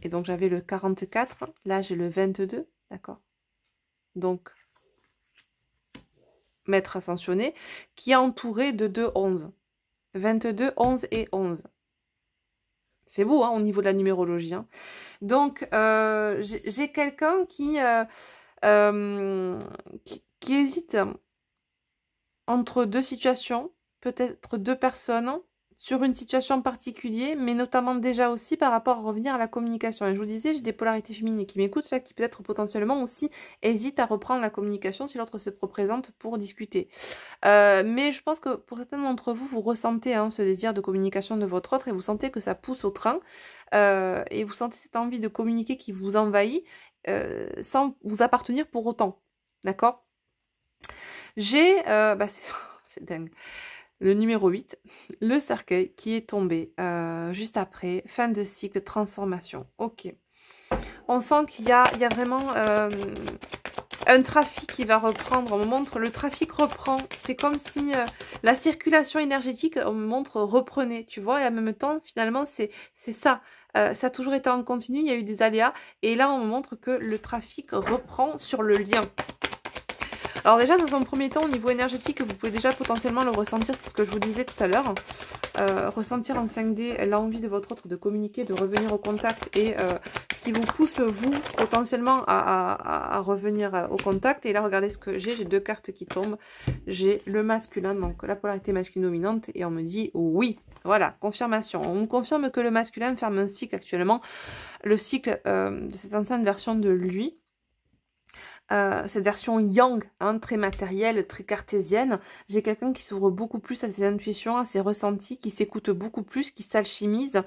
Et donc j'avais le 44, là j'ai le 22, d'accord? Donc... maître ascensionné, qui est entouré de 2, 11. 22, 11 et 11. C'est beau, hein, au niveau de la numérologie. Hein. Donc, j'ai quelqu'un qui hésite entre deux situations, peut-être deux personnes, sur une situation en particulier, mais notamment déjà aussi par rapport à revenir à la communication. Et je vous disais, j'ai des polarités féminines qui m'écoutent, là, qui peut-être potentiellement aussi hésitent à reprendre la communication si l'autre se présente pour discuter. Mais je pense que pour certains d'entre vous, vous ressentez ce désir de communication de votre autre et vous sentez que ça pousse au train et vous sentez cette envie de communiquer qui vous envahit sans vous appartenir pour autant. D'accord? J'ai... c'est dingue. Le numéro 8, le cercueil qui est tombé juste après, fin de cycle, transformation. Ok. On sent qu'il y a vraiment un trafic qui va reprendre. On me montre, le trafic reprend. C'est comme si la circulation énergétique, on me montre, reprenait, tu vois. Et en même temps, finalement, c'est ça. Ça a toujours été en continu, il y a eu des aléas. Et là, on me montre que le trafic reprend sur le lien. Alors déjà, dans un premier temps, au niveau énergétique, vous pouvez déjà potentiellement le ressentir, c'est ce que je vous disais tout à l'heure. Ressentir en 5D l'envie de votre autre de communiquer, de revenir au contact et ce qui vous pousse, vous, potentiellement à revenir au contact. Et là, regardez ce que j'ai deux cartes qui tombent. J'ai le masculin, donc la polarité masculine dominante, et on me dit oui. Voilà, confirmation. On me confirme que le masculin ferme un cycle actuellement, le cycle de cette ancienne version de lui. Cette version yang, très matérielle, très cartésienne. J'ai quelqu'un qui s'ouvre beaucoup plus à ses intuitions, à ses ressentis, qui s'écoute beaucoup plus, qui s'alchimise,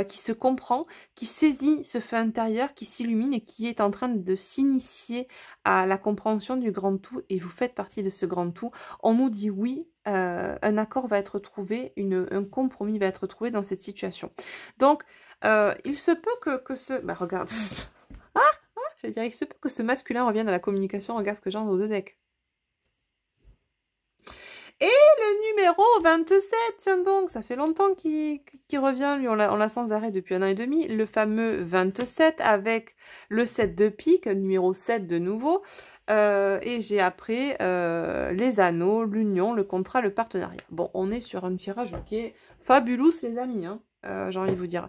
qui se comprend, qui saisit ce feu intérieur, qui s'illumine et qui est en train de s'initier à la compréhension du grand tout. Et vous faites partie de ce grand tout. On nous dit oui, un accord va être trouvé, un compromis va être trouvé dans cette situation. Donc, il se peut que ce... Bah, regarde... Je dirais qu'il se peut que ce masculin revienne à la communication. Regarde ce que j'ai en deux decks. Et le Oh, 27, tiens donc, ça fait longtemps qu'il revient, lui, on l'a sans arrêt depuis 1 an et demi. Le fameux 27 avec le 7 de pique, numéro 7 de nouveau. Et j'ai après les anneaux, l'union, le contrat, le partenariat. Bon, on est sur un tirage qui est fabuleux, les amis, hein, j'ai envie de vous dire.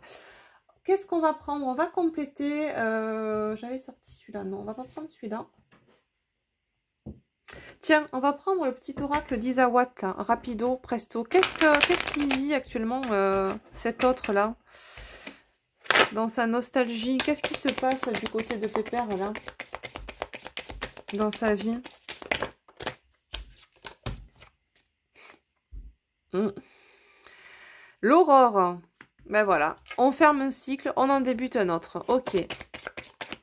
Qu'est-ce qu'on va prendre? On va compléter... J'avais sorti celui-là, non, on va pas prendre celui-là. Tiens, on va prendre le petit oracle d'Isawat, là, rapido, presto. Qu'est-ce qu'il vit actuellement, cet autre-là? Dans sa nostalgie, qu'est-ce qui se passe du côté de Pépère, là? Dans sa vie. L'aurore. Ben voilà, on ferme un cycle, on en débute un autre. Ok,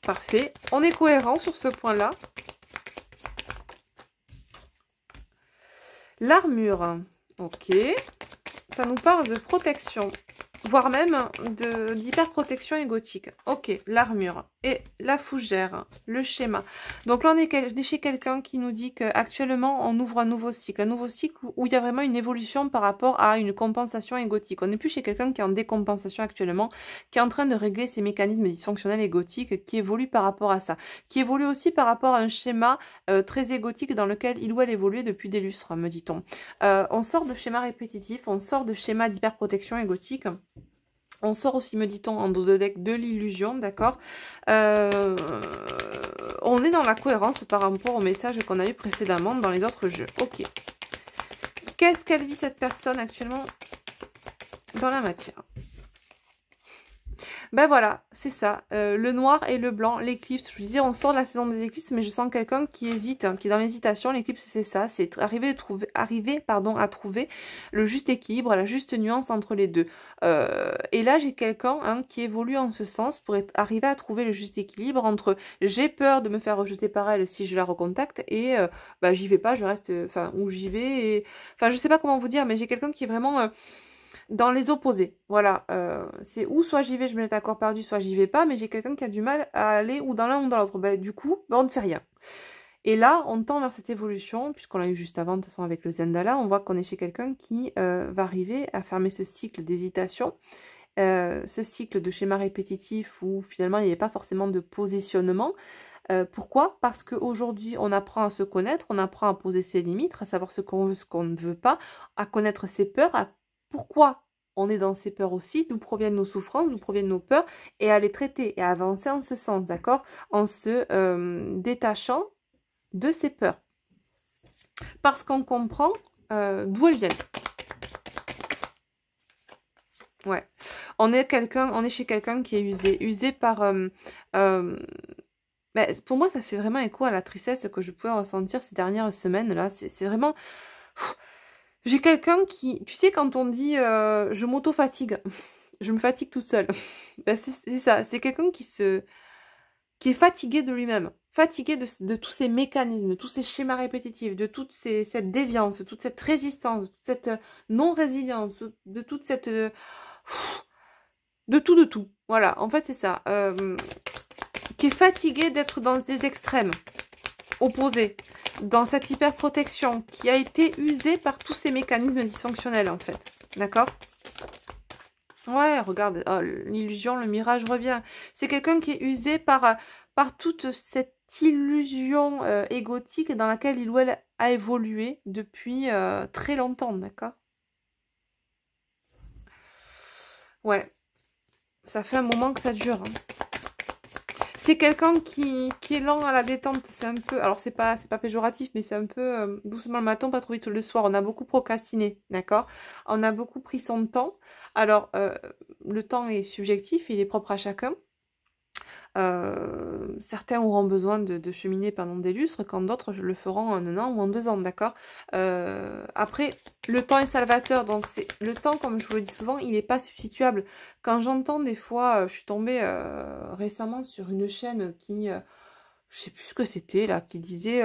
parfait. On est cohérent sur ce point-là. L'armure. Ok. Ça nous parle de protection. Voire même d'hyperprotection égotique. Ok, l'armure et la fougère, le schéma. Donc là, on est chez quelqu'un qui nous dit qu'actuellement, on ouvre un nouveau cycle où il y a vraiment une évolution par rapport à une compensation égotique. On n'est plus chez quelqu'un qui est en décompensation actuellement, qui est en train de régler ses mécanismes dysfonctionnels égotiques, qui évolue par rapport à ça, qui évolue aussi par rapport à un schéma très égotique dans lequel il ou elle évoluait depuis des lustres, me dit-on. On sort de schéma répétitif, on sort de schéma d'hyperprotection égotique. On sort aussi, me dit-on, en dos de deck de l'illusion, d'accord. On est dans la cohérence par rapport au message qu'on a eu précédemment dans les autres jeux. Ok. Qu'est-ce qu'elle vit cette personne actuellement dans la matière? Ben voilà, c'est ça. Le noir et le blanc, l'éclipse. Je vous disais, on sort de la saison des éclips, mais je sens quelqu'un qui hésite, hein, qui est dans l'hésitation. L'éclipse, c'est ça. C'est arriver à trouver le juste équilibre, la juste nuance entre les deux. Et là, j'ai quelqu'un, hein, qui évolue en ce sens pour arriver à trouver le juste équilibre entre j'ai peur de me faire rejeter par elle si je la recontacte et bah, j'y vais pas, je reste, enfin, ou j'y vais. Et... Enfin, je sais pas comment vous dire, mais j'ai quelqu'un qui est vraiment... dans les opposés, voilà, c'est ou soit j'y vais, je me mets à corps perdu, soit j'y vais pas, mais j'ai quelqu'un qui a du mal à aller ou dans l'un ou dans l'autre. Ben, du coup, ben, on ne fait rien. Et là, on tend vers cette évolution, puisqu'on l'a eu juste avant, de toute façon, avec le Zendala, on voit qu'on est chez quelqu'un qui va arriver à fermer ce cycle d'hésitation, ce cycle de schéma répétitif où finalement il n'y avait pas forcément de positionnement. Pourquoi? Parce qu'aujourd'hui, on apprend à se connaître, on apprend à poser ses limites, à savoir ce qu'on veut, ce qu'on ne veut pas, à connaître ses peurs, à pourquoi on est dans ces peurs aussi, d'où proviennent nos souffrances, d'où proviennent nos peurs, et à les traiter et à avancer en ce sens, d'accord? En se détachant de ces peurs. Parce qu'on comprend d'où elles viennent. Ouais. On est chez quelqu'un qui est usé par... ben, pour moi, ça fait vraiment écho à la tristesse que je pouvais ressentir ces dernières semaines-là. C'est vraiment... J'ai quelqu'un qui... Tu sais, quand on dit je m'auto-fatigue, je me fatigue toute seule. Ben, c'est ça, c'est quelqu'un qui est fatigué de lui-même. Fatigué de tous ces mécanismes, de tous ces schémas répétitifs, de toute cette déviance, de toute cette résistance, de toute cette non-résilience, de toute cette... de tout. Voilà, en fait, c'est ça. Qui est fatigué d'être dans des extrêmes opposés, dans cette hyperprotection qui a été usée par tous ces mécanismes dysfonctionnels, en fait. D'accord? Ouais, regarde, oh, l'illusion, le mirage revient. C'est quelqu'un qui est usé par toute cette illusion égotique dans laquelle il ou elle a évolué depuis très longtemps, d'accord? Ouais, ça fait un moment que ça dure, hein. C'est quelqu'un qui est lent à la détente, c'est un peu, alors c'est pas péjoratif, mais c'est un peu doucement le matin, pas trop vite le soir. On a beaucoup procrastiné, d'accord? On a beaucoup pris son temps. Alors, le temps est subjectif, il est propre à chacun. Certains auront besoin de cheminer pendant des lustres, quand d'autres le feront en 1 an ou en 2 ans, d'accord? Après, le temps est salvateur, donc c'est le temps, comme je vous le dis souvent, il n'est pas substituable. Quand j'entends des fois, je suis tombée récemment sur une chaîne qui, je sais plus ce que c'était là, qui disait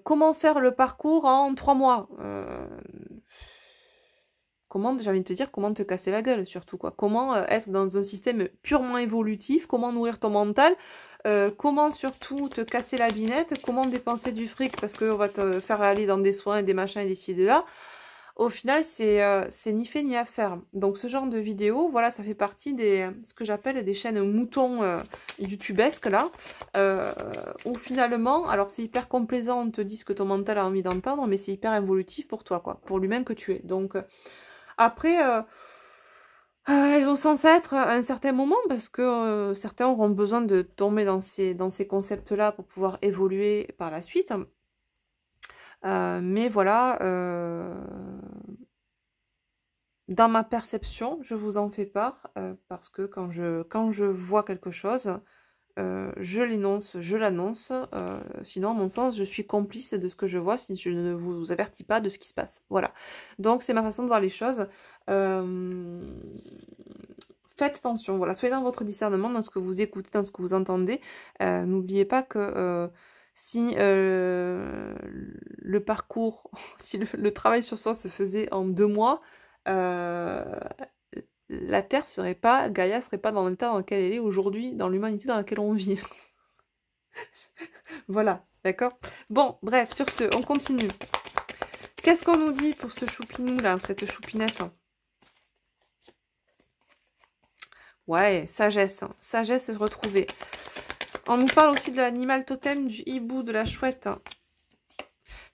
comment faire le parcours en 3 mois. Comment, j'ai envie de te dire, comment te casser la gueule, surtout, quoi. Comment être dans un système purement évolutif, comment nourrir ton mental, comment surtout te casser la binette, comment dépenser du fric parce qu'on va te faire aller dans des soins et des machins et des ci et des là. au final, c'est ni fait ni à faire. Donc ce genre de vidéo, voilà, ça fait partie des ce que j'appelle des chaînes moutons youtubesques, là, où finalement, alors c'est hyper complaisant, on te dit ce que ton mental a envie d'entendre, mais c'est hyper évolutif pour toi, quoi, pour l'humain que tu es. Donc après... elles ont censé être à un certain moment parce que certains auront besoin de tomber dans ces concepts-là pour pouvoir évoluer par la suite. Mais voilà, dans ma perception, je vous en fais part parce que quand je vois quelque chose, je l'énonce, je l'annonce. Sinon, à mon sens, je suis complice de ce que je vois si je ne vous avertis pas de ce qui se passe. Voilà. Donc, c'est ma façon de voir les choses. Faites attention, voilà. Soyez dans votre discernement, dans ce que vous écoutez, dans ce que vous entendez. N'oubliez pas que si le parcours, si le travail sur soi se faisait en 2 mois, la Terre serait pas, Gaïa serait pas dans l'état dans lequel elle est aujourd'hui, dans l'humanité dans laquelle on vit. Voilà, d'accord? Bon, bref, sur ce, on continue. Qu'est-ce qu'on nous dit pour ce choupinou là, cette choupinette? Ouais, sagesse, hein. Sagesse retrouvée. On nous parle aussi de l'animal totem, du hibou, de la chouette.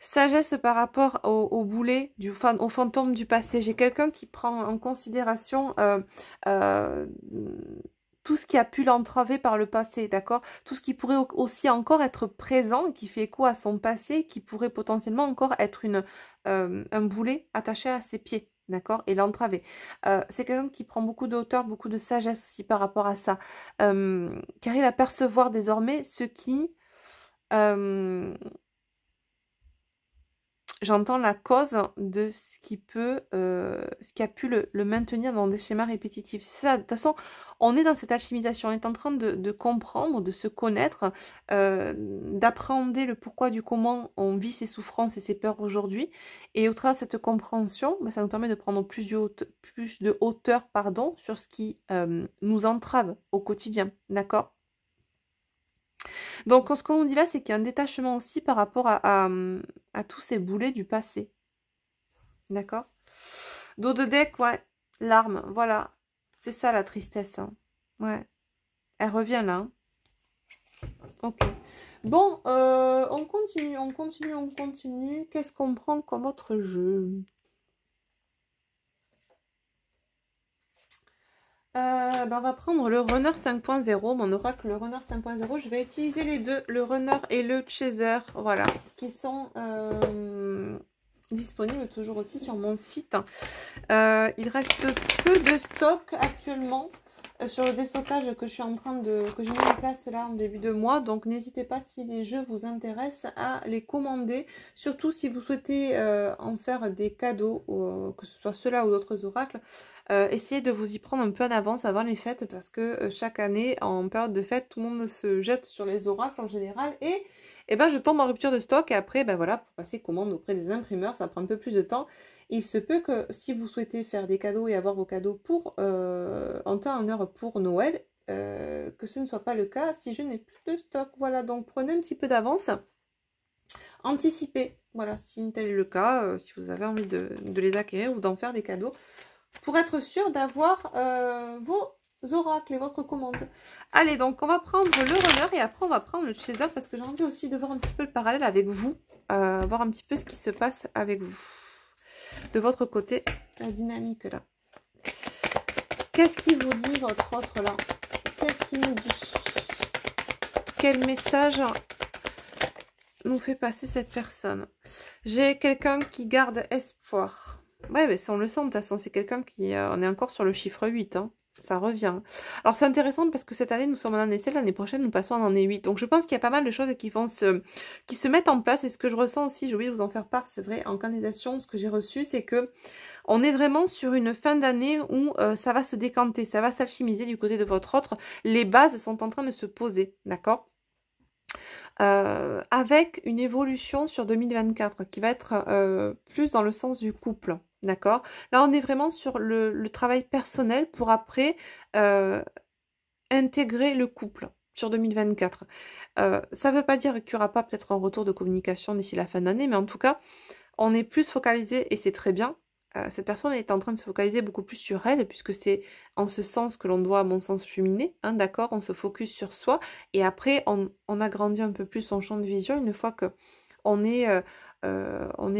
Sagesse par rapport au boulet, au fantôme du passé. J'ai quelqu'un qui prend en considération tout ce qui a pu l'entraver par le passé, d'accord? Tout ce qui pourrait aussi encore être présent, qui fait écho à son passé, qui pourrait potentiellement encore être un boulet attaché à ses pieds, d'accord? Et l'entraver. C'est quelqu'un qui prend beaucoup de hauteur, beaucoup de sagesse aussi par rapport à ça, qui arrive à percevoir désormais ce qui... j'entends la cause de ce qui peut, ce qui a pu le maintenir dans des schémas répétitifs. C'est ça, de toute façon, on est dans cette alchimisation, on est en train de comprendre, de se connaître, d'appréhender le pourquoi du comment on vit ses souffrances et ses peurs aujourd'hui. Et au travers de cette compréhension, bah, ça nous permet de prendre plus de hauteur, pardon, sur ce qui nous entrave au quotidien, d'accord? Donc, ce qu'on dit là, c'est qu'il y a un détachement aussi par rapport à tous ces boulets du passé. D'accord? Dos de deck, ouais. Larmes, voilà. C'est ça la tristesse. Hein. Ouais. Elle revient là. Hein. Ok. Bon, on continue, on continue, on continue. Qu'est-ce qu'on prend comme autre jeu? Ben on va prendre le Runner 5.0, mon oracle le Runner 5.0. Je vais utiliser les deux, le Runner et le Chaser, voilà, qui sont disponibles toujours aussi sur mon site. Il reste peu de stock actuellement sur le déstockage que je suis en train que j'ai mis en place là en début de mois. Donc n'hésitez pas, si les jeux vous intéressent, à les commander. Surtout si vous souhaitez en faire des cadeaux, que ce soit ceux-là ou d'autres oracles. Essayez de vous y prendre un peu en avance avant les fêtes, parce que chaque année, en période de fête, tout le monde se jette sur les oracles en général, et ben je tombe en rupture de stock, et après, ben voilà, pour passer commande auprès des imprimeurs, ça prend un peu plus de temps. Il se peut que si vous souhaitez faire des cadeaux et avoir vos cadeaux en temps et en heure pour Noël, que ce ne soit pas le cas si je n'ai plus de stock. Voilà, donc prenez un petit peu d'avance. Anticipez, voilà, si tel est le cas, si vous avez envie de les acquérir ou d'en faire des cadeaux, pour être sûr d'avoir vos oracles et votre commande. Allez, donc on va prendre le Runner et après on va prendre le Chaser, parce que j'ai envie aussi de voir un petit peu le parallèle avec vous, voir un petit peu ce qui se passe avec vous. De votre côté, la dynamique là. Qu'est-ce qui vous dit votre autre là? Qu'est-ce qui nous dit? Quel message nous fait passer cette personne? J'ai quelqu'un qui garde espoir. Ouais, mais ça on le sent de toute façon, c'est quelqu'un qui... on est encore sur le chiffre 8, hein. Ça revient. Alors c'est intéressant parce que cette année nous sommes en année 7, l'année prochaine nous passons en année 8. Donc je pense qu'il y a pas mal de choses qui se mettent en place. Et ce que je ressens aussi, j'ai oublié de vous en faire part, c'est vrai, en canalisation, ce que j'ai reçu, c'est que on est vraiment sur une fin d'année où ça va se décanter, ça va s'alchimiser du côté de votre autre. Les bases sont en train de se poser, d'accord? Avec une évolution sur 2024 qui va être plus dans le sens du couple, d'accord? Là, on est vraiment sur le travail personnel pour après intégrer le couple sur 2024. Ça ne veut pas dire qu'il n'y aura pas peut-être un retour de communication d'ici la fin d'année, mais en tout cas, on est plus focalisé, et c'est très bien, cette personne est en train de se focaliser beaucoup plus sur elle, puisque c'est en ce sens que l'on doit, à mon sens, cheminer, hein, d'accord? On se focus sur soi, et après, on agrandit un peu plus son champ de vision. Une fois que on est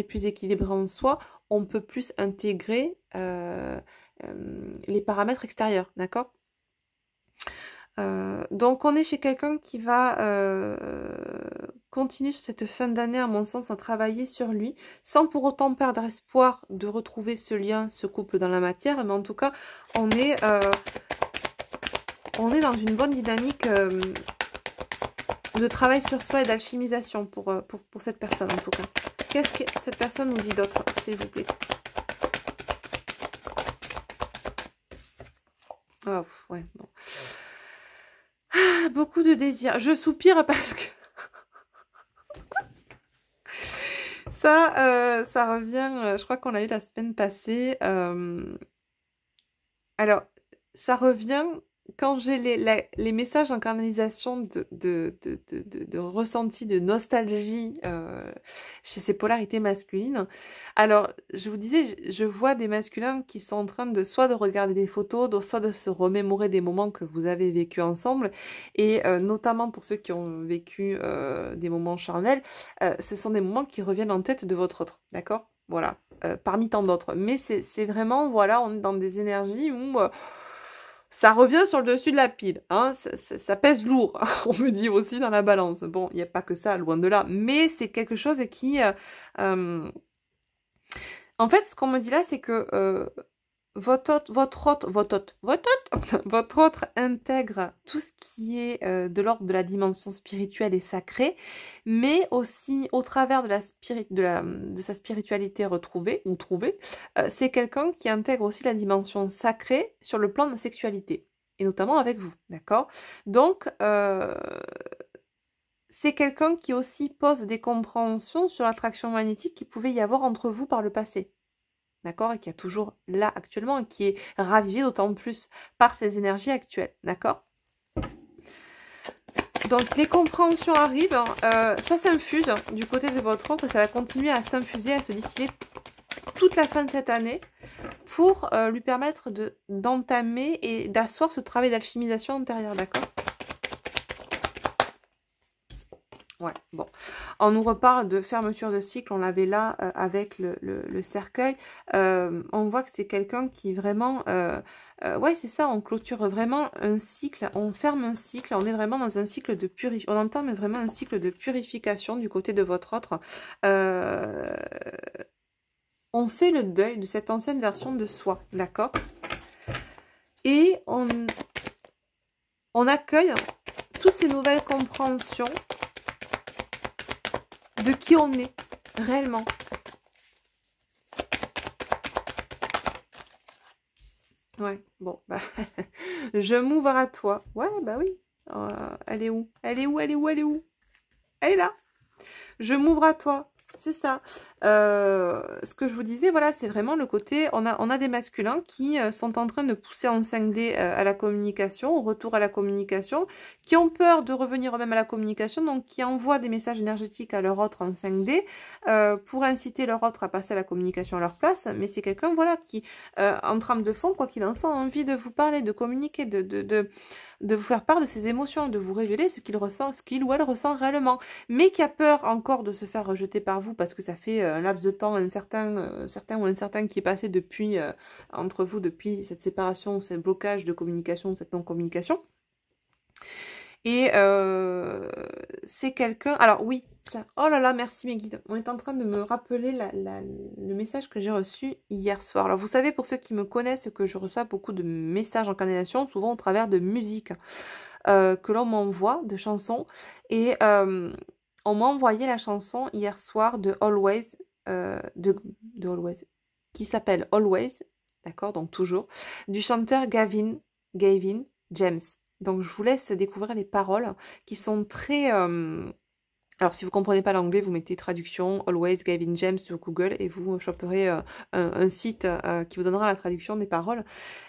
plus équilibré en soi, on peut plus intégrer les paramètres extérieurs, d'accord? Donc on est chez quelqu'un qui va continuer sur cette fin d'année, à mon sens, à travailler sur lui, sans pour autant perdre espoir de retrouver ce lien, ce couple dans la matière, mais en tout cas, on est dans une bonne dynamique de travail sur soi et d'alchimisation pour cette personne, en tout cas. Qu'est-ce que cette personne nous dit d'autre, s'il vous plaît? Oh, ouais, bon. Ah, beaucoup de désirs. Je soupire parce que ça revient, je crois qu'on l'a eu la semaine passée. Alors, ça revient quand j'ai les messages en canalisation de ressenti, de nostalgie chez ces polarités masculines. Alors, je vous disais, je vois des masculins qui sont en train de soit de regarder des photos, soit de se remémorer des moments que vous avez vécus ensemble. Et notamment pour ceux qui ont vécu des moments charnels, ce sont des moments qui reviennent en tête de votre autre, d'accord? Voilà, parmi tant d'autres. Mais c'est vraiment, voilà, on est dans des énergies où ça revient sur le dessus de la pile. Hein, ça pèse lourd, on me dit aussi dans la balance. Bon, il n'y a pas que ça, loin de là. Mais c'est quelque chose qui... en fait, ce qu'on me dit là, c'est que... votre autre intègre tout ce qui est de l'ordre de la dimension spirituelle et sacrée, mais aussi au travers de sa spiritualité retrouvée ou trouvée, c'est quelqu'un qui intègre aussi la dimension sacrée sur le plan de la sexualité, et notamment avec vous, d'accord? Donc, c'est quelqu'un qui aussi pose des compréhensions sur l'attraction magnétique qu'il pouvait y avoir entre vous par le passé. D'accord? Et qui est toujours là actuellement et qui est ravivé d'autant plus par ces énergies actuelles. D'accord? Donc les compréhensions arrivent, ça s'infuse du côté de votre autre et ça va continuer à s'infuser, à se distiller toute la fin de cette année pour lui permettre d'entamer et d'asseoir ce travail d'alchimisation antérieure. D'accord? Ouais, bon. On nous reparle de fermeture de cycle, on l'avait là avec le cercueil. On voit que c'est quelqu'un qui vraiment... ouais, c'est ça, on clôture vraiment un cycle, on ferme un cycle, on est vraiment dans un cycle de purification. On entame vraiment un cycle de purification du côté de votre autre. On fait le deuil de cette ancienne version de soi, d'accord? Et on accueille toutes ces nouvelles compréhensions de qui on est réellement. Ouais, bon, bah, je m'ouvre à toi. Ouais, bah oui. Elle est où? Elle est où? Elle est où? Elle est où? Elle est là. Je m'ouvre à toi. C'est ça. Ce que je vous disais, voilà, c'est vraiment le côté... On a des masculins qui sont en train de pousser en 5D à la communication, au retour à la communication, qui ont peur de revenir eux-mêmes à la communication, donc qui envoient des messages énergétiques à leur autre en 5D pour inciter leur autre à passer à la communication à leur place. Mais c'est quelqu'un, voilà, qui, en trame de fond, quoi qu'il en soit, a envie de vous parler, de communiquer, de vous faire part de ses émotions, de vous révéler ce qu'il ressent, ce qu'il ou elle ressent réellement, mais qui a peur encore de se faire rejeter par vous parce que ça fait un laps de temps certain ou incertain qui est passé depuis entre vous depuis cette séparation, ce blocage de communication, cette non-communication. Et c'est quelqu'un... Alors oui, oh là là, merci mes guides. On est en train de me rappeler le message que j'ai reçu hier soir. Alors vous savez, pour ceux qui me connaissent, que je reçois beaucoup de messages en canalisation, souvent au travers de musique que l'on m'envoie, de chansons. Et on m'a envoyé la chanson hier soir de Always, de Always, qui s'appelle Always, d'accord, donc toujours, du chanteur Gavin James. Donc je vous laisse découvrir les paroles qui sont très Alors, si vous ne comprenez pas l'anglais, vous mettez traduction Always Gavin James sur Google et vous choperez un site qui vous donnera la traduction des paroles.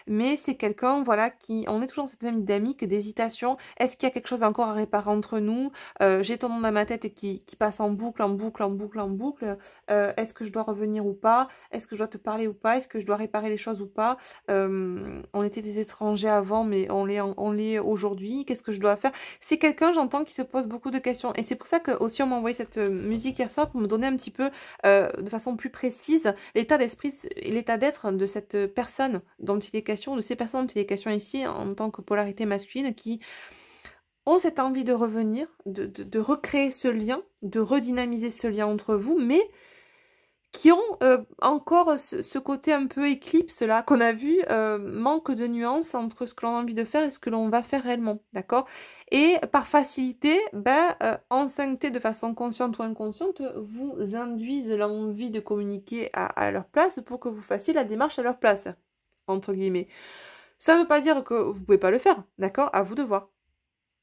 Mais c'est quelqu'un, voilà, qui... On est toujours dans cette même dynamique d'hésitation. Est-ce qu'il y a quelque chose encore à réparer entre nous? J'ai ton nom dans ma tête qui passe en boucle, en boucle, en boucle, en boucle. Est-ce que je dois revenir ou pas? Est-ce que je dois te parler ou pas? Est-ce que je dois réparer les choses ou pas? On était des étrangers avant, mais on l'est aujourd'hui. Qu'est-ce que je dois faire? C'est quelqu'un, j'entends, qui se pose beaucoup de questions. Et c'est pour ça que aussi on m'a envoyé cette musique hier soir pour me donner un petit peu, de façon plus précise, l'état d'esprit et l'état d'être de cette personne dont il est question, de ces personnes dont il est question ici, en tant que polarité masculine, qui ont cette envie de revenir, de recréer ce lien, de redynamiser ce lien entre vous, mais qui ont encore ce côté un peu éclipse là qu'on a vu, manque de nuance entre ce que l'on a envie de faire et ce que l'on va faire réellement, d'accord? Et par facilité, ancienneté de façon consciente ou inconsciente, vous induisent l'envie de communiquer à leur place pour que vous fassiez la démarche à leur place, entre guillemets. Ça ne veut pas dire que vous ne pouvez pas le faire, d'accord? À vous de voir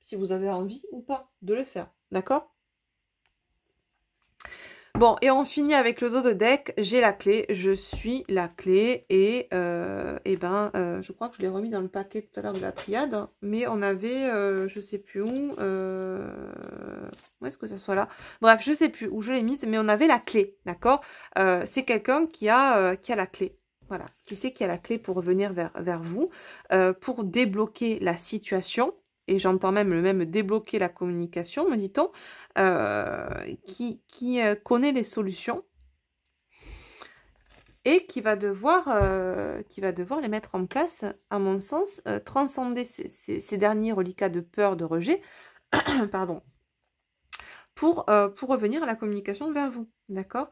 si vous avez envie ou pas de le faire, d'accord? Bon, et on finit avec le dos de deck. J'ai la clé, je suis la clé. Et je crois que je l'ai remis dans le paquet tout à l'heure de la triade. Mais on avait, je sais plus où. Où est-ce que ça soit là? Bref, je sais plus où je l'ai mise, mais on avait la clé, d'accord? C'est quelqu'un qui a la clé. Voilà, qui sait qu'il y a la clé pour revenir vers vous, pour débloquer la situation. Et j'entends même le même débloquer la communication, me dit-on, qui connaît les solutions et qui va devoir les mettre en place, à mon sens, transcender ces derniers reliquats de peur, de rejet, pardon, pour revenir à la communication vers vous, d'accord?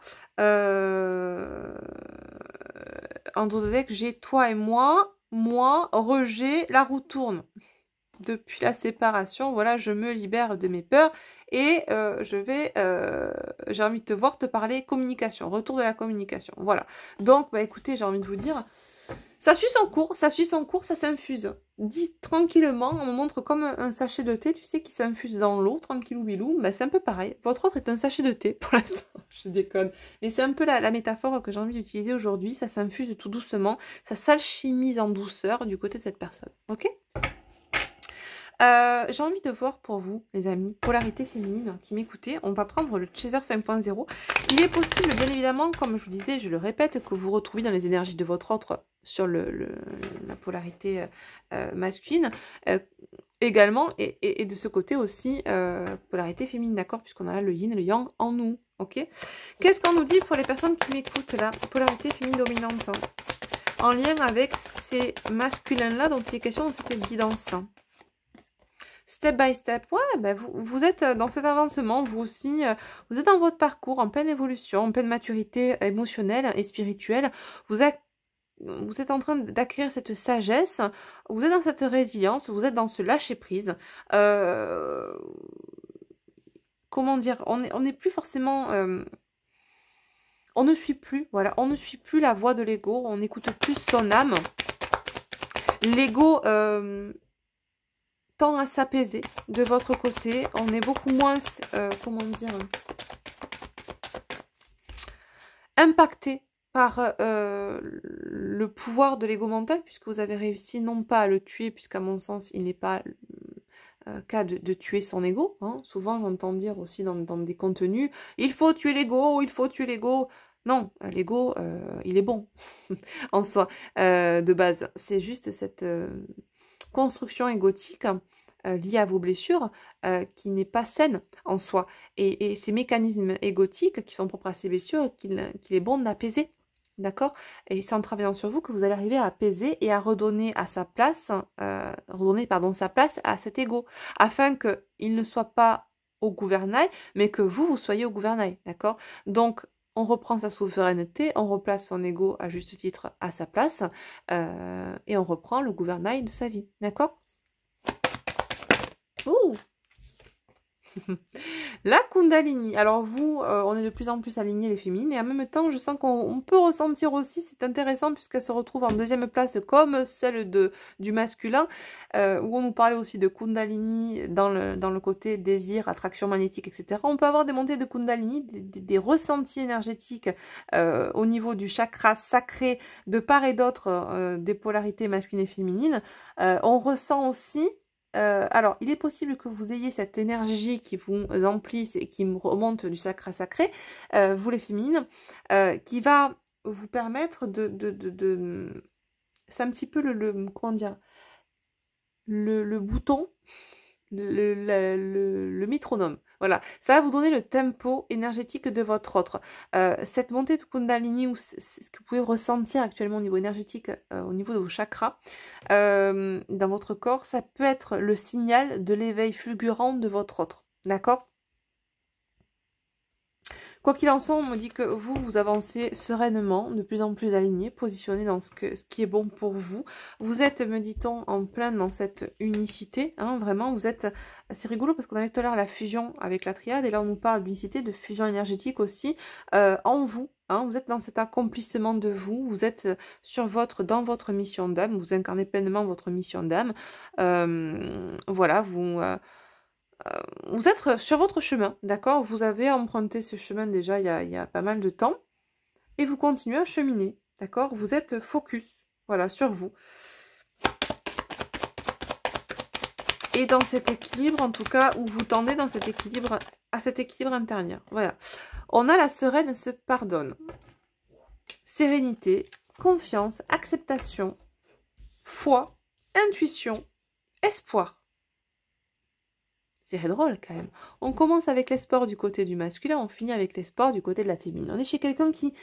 En dos de deck, j'ai toi et moi, rejet, la roue tourne. Depuis la séparation, voilà, je me libère de mes peurs et j'ai envie de te voir te parler communication, retour de la communication, voilà. Donc, écoutez, j'ai envie de vous dire, ça suit son cours, ça s'infuse. Dit tranquillement, on me montre comme un sachet de thé, tu sais, qui s'infuse dans l'eau, tranquillou bilou, c'est un peu pareil. Votre autre est un sachet de thé, pour l'instant, je déconne. Mais c'est un peu la métaphore que j'ai envie d'utiliser aujourd'hui, ça s'infuse tout doucement, ça s'alchimise en douceur du côté de cette personne, ok ? J'ai envie de voir pour vous, les amis, polarité féminine qui m'écoutez. On va prendre le Chaser 5.0. Il est possible, bien évidemment, comme je vous disais, je le répète, que vous retrouviez dans les énergies de votre autre sur la polarité masculine. Également, et de ce côté aussi, polarité féminine, d'accord, puisqu'on a là le yin et le yang en nous, ok. Qu'est-ce qu'on nous dit pour les personnes qui m'écoutent là? Polarité féminine dominante, en lien avec ces masculins-là dont il est question dans cette guidance. Step by step, ouais, vous êtes dans cet avancement, vous aussi, vous êtes dans votre parcours, en pleine évolution, en pleine maturité émotionnelle et spirituelle. Vous êtes en train d'acquérir cette sagesse, vous êtes dans cette résilience, vous êtes dans ce lâcher-prise. Comment dire, on n'est plus forcément... on ne suit plus, voilà, on ne suit plus la voix de l'ego, on n'écoute plus son âme. L'ego... tend à s'apaiser de votre côté. On est beaucoup moins, comment dire, impacté par le pouvoir de l'ego mental, puisque vous avez réussi non pas à le tuer, puisqu'à mon sens, il n'est pas cas de tuer son ego. Hein. Souvent, j'entends dire aussi dans des contenus, il faut tuer l'ego, il faut tuer l'ego. Non, l'ego, il est bon en soi, de base. C'est juste cette... construction égotique liée à vos blessures qui n'est pas saine en soi. Et ces mécanismes égotiques qui sont propres à ces blessures, qu'il est bon d'apaiser. D'accord? Et c'est en travaillant sur vous que vous allez arriver à apaiser et à redonner à sa place, sa place à cet ego, afin qu'il ne soit pas au gouvernail, mais que vous soyez au gouvernail. D'accord? Donc, on reprend sa souveraineté, on replace son ego à juste titre à sa place et on reprend le gouvernail de sa vie. D'accord? Ouh. La Kundalini. Alors vous, on est de plus en plus alignés les féminines et en même temps, je sens qu'on peut ressentir aussi, c'est intéressant puisqu'elle se retrouve en deuxième place comme celle du masculin, où on nous parlait aussi de Kundalini dans le côté désir, attraction magnétique, etc. On peut avoir des montées de Kundalini, des ressentis énergétiques au niveau du chakra sacré de part et d'autre des polarités masculines et féminines. On ressent aussi alors, il est possible que vous ayez cette énergie qui vous emplisse et qui me remonte du chakra sacré, vous les féminines, qui va vous permettre c'est un petit peu comment dire, le bouton, le métronome. Voilà, ça va vous donner le tempo énergétique de votre autre. Cette montée de Kundalini, ou ce que vous pouvez ressentir actuellement au niveau énergétique, au niveau de vos chakras, dans votre corps, ça peut être le signal de l'éveil fulgurant de votre autre. D'accord ? Quoi qu'il en soit, on me dit que vous avancez sereinement, de plus en plus aligné, positionné dans ce qui est bon pour vous. Vous êtes, me dit-on, en plein dans cette unicité, hein, vraiment, vous êtes, c'est rigolo parce qu'on avait tout à l'heure la fusion avec la triade, et là on nous parle d'unicité, de fusion énergétique aussi, en vous. Hein, vous êtes dans cet accomplissement de vous, vous êtes dans votre mission d'âme, vous incarnez pleinement votre mission d'âme. Voilà, vous êtes sur votre chemin, d'accord? Vous avez emprunté ce chemin déjà il y a pas mal de temps et vous continuez à cheminer, d'accord? Vous êtes focus, voilà, sur vous. Et dans cet équilibre, en tout cas, où vous tendez dans cet équilibre, à cet équilibre intérieur. Voilà. On a la sereine se pardonne. Sérénité, confiance, acceptation, foi, intuition, espoir. C'est drôle quand même. On commence avec l'espoir du côté du masculin, on finit avec l'espoir du côté de la féminine. On est chez quelqu'un qui,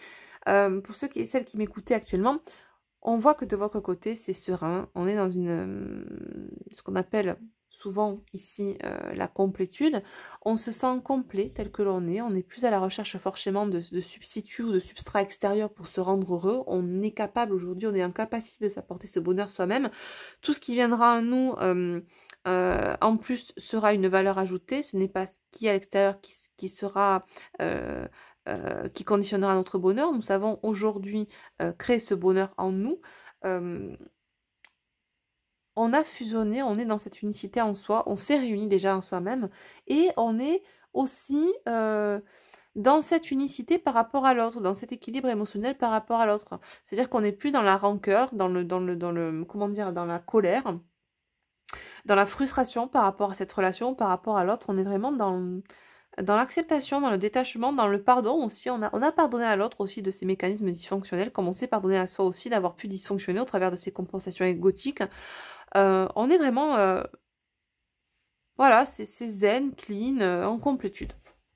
pour ceux et celles qui m'écoutaient actuellement, on voit que de votre côté, c'est serein. On est dans ce qu'on appelle souvent ici la complétude. On se sent complet tel que l'on est. On n'est plus à la recherche forcément de substituts ou de substrats extérieurs pour se rendre heureux. On est capable aujourd'hui, on est en capacité de s'apporter ce bonheur soi-même. Tout ce qui viendra à nous... en plus sera une valeur ajoutée, ce n'est pas ce qui est à l'extérieur qui sera qui conditionnera notre bonheur. Nous savons aujourd'hui créer ce bonheur en nous. On a fusionné, on est dans cette unicité en soi, on s'est réunis déjà en soi-même et on est aussi dans cette unicité par rapport à l'autre, dans cet équilibre émotionnel par rapport à l'autre. C'est-à-dire qu'on n'est plus dans la rancœur, comment dire, dans la colère, dans la frustration par rapport à cette relation, par rapport à l'autre. On est vraiment dans l'acceptation, dans le détachement, dans le pardon aussi. On a pardonné à l'autre aussi de ces mécanismes dysfonctionnels, comme on s'est pardonné à soi aussi d'avoir pu dysfonctionner au travers de ces compensations égotiques. On est vraiment, voilà, c'est zen, clean, en complétude.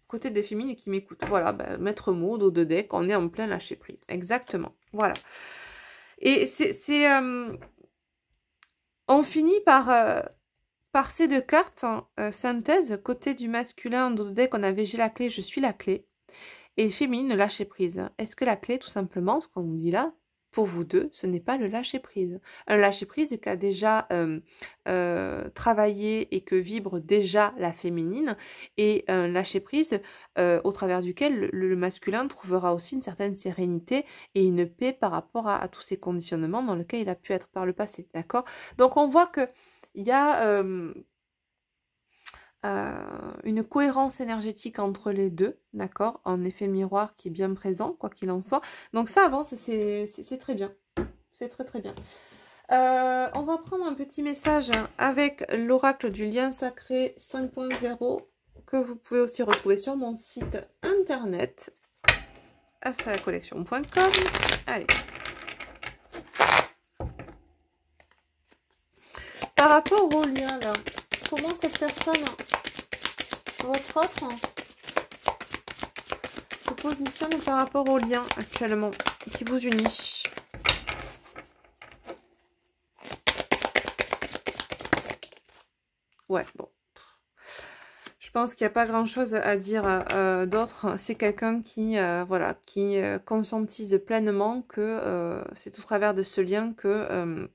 Côté des féminines qui m'écoutent, voilà, maître mot, dos de deck, on est en plein lâcher prise. Exactement, voilà. Et on finit par ces deux cartes, synthèse, côté du masculin, dos de deck, on avait j'ai la clé, je suis la clé. Et féminine, le lâcher prise. Est-ce que la clé, tout simplement, ce qu'on nous dit là, pour vous deux, ce n'est pas le lâcher prise. Un lâcher prise qui a déjà travaillé et que vibre déjà la féminine, et un lâcher prise au travers duquel le masculin trouvera aussi une certaine sérénité et une paix par rapport à tous ces conditionnements dans lesquels il a pu être par le passé. D'accord? Donc on voit que il y a une cohérence énergétique entre les deux, d'accord, un effet miroir qui est bien présent, quoi qu'il en soit. Donc ça avance, c'est très bien, c'est très très bien. On va prendre un petit message avec l'oracle du lien sacré 5.0 que vous pouvez aussi retrouver sur mon site internet astralacollection.com. Allez. Par rapport au lien là, comment cette personne, votre autre, se positionne par rapport au lien actuellement qui vous unit? Ouais, bon. Je pense qu'il n'y a pas grand-chose à dire d'autre. C'est quelqu'un qui, voilà, qui conscientise pleinement que c'est au travers de ce lien que...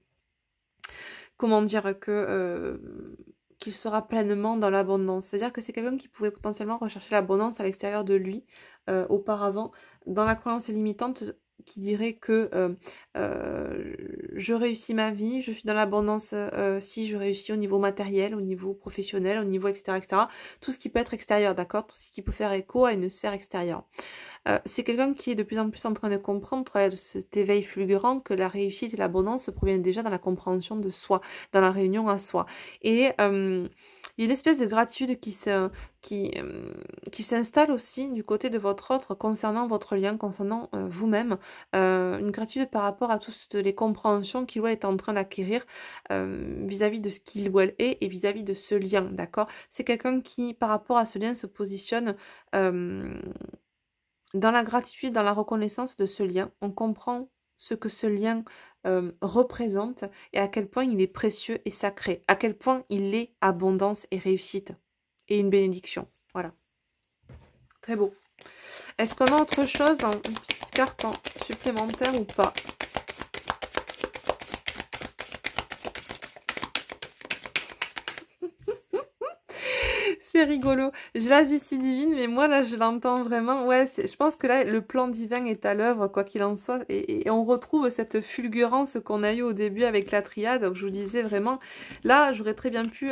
comment dire que qu'il sera pleinement dans l'abondance. C'est-à-dire que c'est quelqu'un qui pouvait potentiellement rechercher l'abondance à l'extérieur de lui auparavant, dans la croyance limitante qui dirait que je réussis ma vie, je suis dans l'abondance si je réussis au niveau matériel, au niveau professionnel, au niveau etc. Tout ce qui peut être extérieur, d'accord? Tout ce qui peut faire écho à une sphère extérieure. C'est quelqu'un qui est de plus en plus en train de comprendre, au travers de cet éveil fulgurant, que la réussite et l'abondance proviennent déjà dans la compréhension de soi, dans la réunion à soi. Et il y a une espèce de gratitude qui s'installe aussi du côté de votre autre concernant votre lien, concernant vous-même. Une gratitude par rapport à toutes les compréhensions qu'il ou elle est en train d'acquérir vis-à-vis de ce qu'il ou elle est et vis-à-vis de ce lien, d'accord? C'est quelqu'un qui, par rapport à ce lien, se positionne dans la gratitude, dans la reconnaissance de ce lien. On comprend ce que ce lien représente et à quel point il est précieux et sacré, à quel point il est abondance et réussite et une bénédiction. Voilà. Très beau. Est-ce qu'on a autre chose, une petite carte supplémentaire ou pas? C'est rigolo. J'ai la Lucie divine, mais moi, là, je l'entends vraiment. Ouais, je pense que là, le plan divin est à l'œuvre, quoi qu'il en soit. Et on retrouve cette fulgurance qu'on a eue au début avec la triade. Donc, je vous disais vraiment, là, j'aurais très bien pu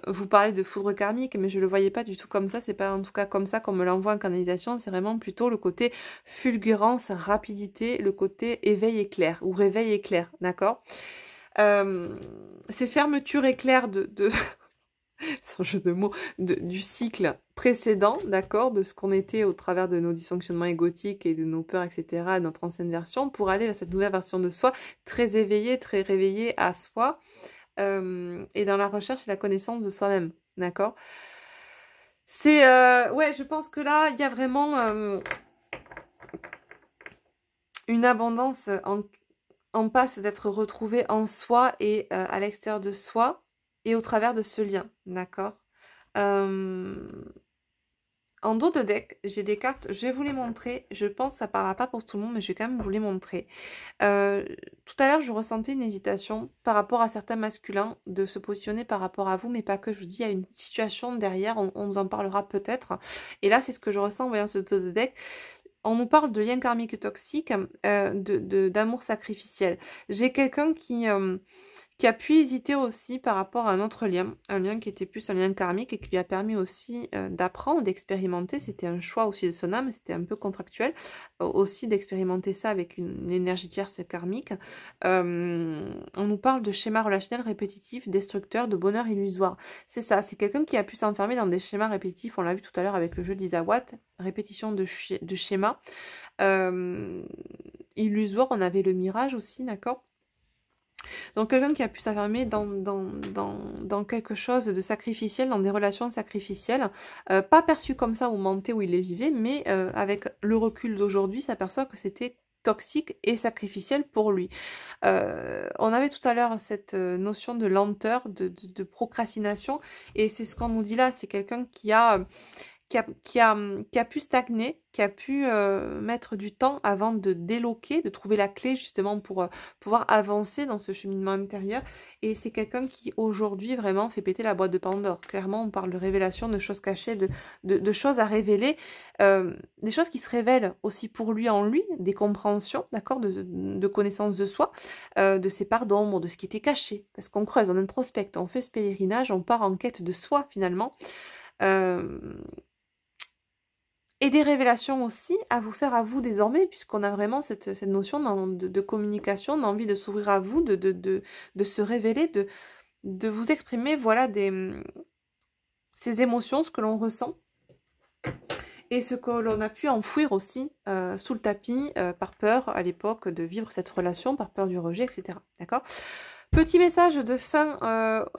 vous parler de foudre karmique, mais je le voyais pas du tout comme ça. C'est pas en tout cas comme ça qu'on me l'envoie en canalisation. C'est vraiment plutôt le côté fulgurance, rapidité, le côté éveil éclair ou réveil éclair, d'accord? Ces fermetures éclairs de sans jeu de mots, du cycle précédent, d'accord, de ce qu'on était au travers de nos dysfonctionnements égotiques et de nos peurs, etc., notre ancienne version, pour aller vers cette nouvelle version de soi, très éveillée, très réveillée à soi, et dans la recherche et la connaissance de soi-même, d'accord. C'est, ouais, je pense que là, il y a vraiment une abondance en passe d'être retrouvée en soi et à l'extérieur de soi, et au travers de ce lien, d'accord. En dos de deck, j'ai des cartes, je vais vous les montrer. Je pense que ça ne parlera pas pour tout le monde, mais je vais quand même vous les montrer. Tout à l'heure, je ressentais une hésitation par rapport à certains masculins de se positionner par rapport à vous, mais pas que. Je vous dis, il y a une situation derrière, on vous en parlera peut-être. Et là, c'est ce que je ressens en voyant ce dos de deck. On nous parle de lien karmique toxique, d'amour sacrificiel. J'ai quelqu'un qui a pu hésiter aussi par rapport à un autre lien, un lien qui était plus un lien karmique et qui lui a permis aussi d'apprendre, d'expérimenter. C'était un choix aussi de son âme, c'était un peu contractuel, aussi d'expérimenter ça avec une énergie tierce karmique. On nous parle de schémas relationnels répétitifs, destructeurs, de bonheur illusoire. C'est ça, c'est quelqu'un qui a pu s'enfermer dans des schémas répétitifs, on l'a vu tout à l'heure avec le jeu d'Isawat, répétition de schémas. Illusoire, on avait le mirage aussi, d'accord. Donc quelqu'un qui a pu s'enfermer dans quelque chose de sacrificiel, dans des relations sacrificielles, pas perçu comme ça au moment où il les vivait, mais avec le recul d'aujourd'hui, s'aperçoit que c'était toxique et sacrificiel pour lui. On avait tout à l'heure cette notion de lenteur, de procrastination, et c'est ce qu'on nous dit là, c'est quelqu'un qui a pu stagner, qui a pu mettre du temps avant de déloquer, de trouver la clé justement pour pouvoir avancer dans ce cheminement intérieur. Et c'est quelqu'un qui aujourd'hui vraiment fait péter la boîte de Pandore. Clairement, on parle de révélation, de choses cachées, de choses à révéler, des choses qui se révèlent aussi pour lui en lui, des compréhensions, d'accord, de connaissance de soi, de ses parts d'ombre, de ce qui était caché. Parce qu'on creuse, on introspecte, on fait ce pèlerinage, on part en quête de soi finalement. Et des révélations aussi à vous faire à vous désormais, puisqu'on a vraiment cette notion de communication, d'envie de s'ouvrir à vous, de se révéler, de vous exprimer, voilà, ces émotions, ce que l'on ressent, et ce que l'on a pu enfouir aussi sous le tapis, par peur à l'époque de vivre cette relation, par peur du rejet, etc. D'accord ? Petit message de fin,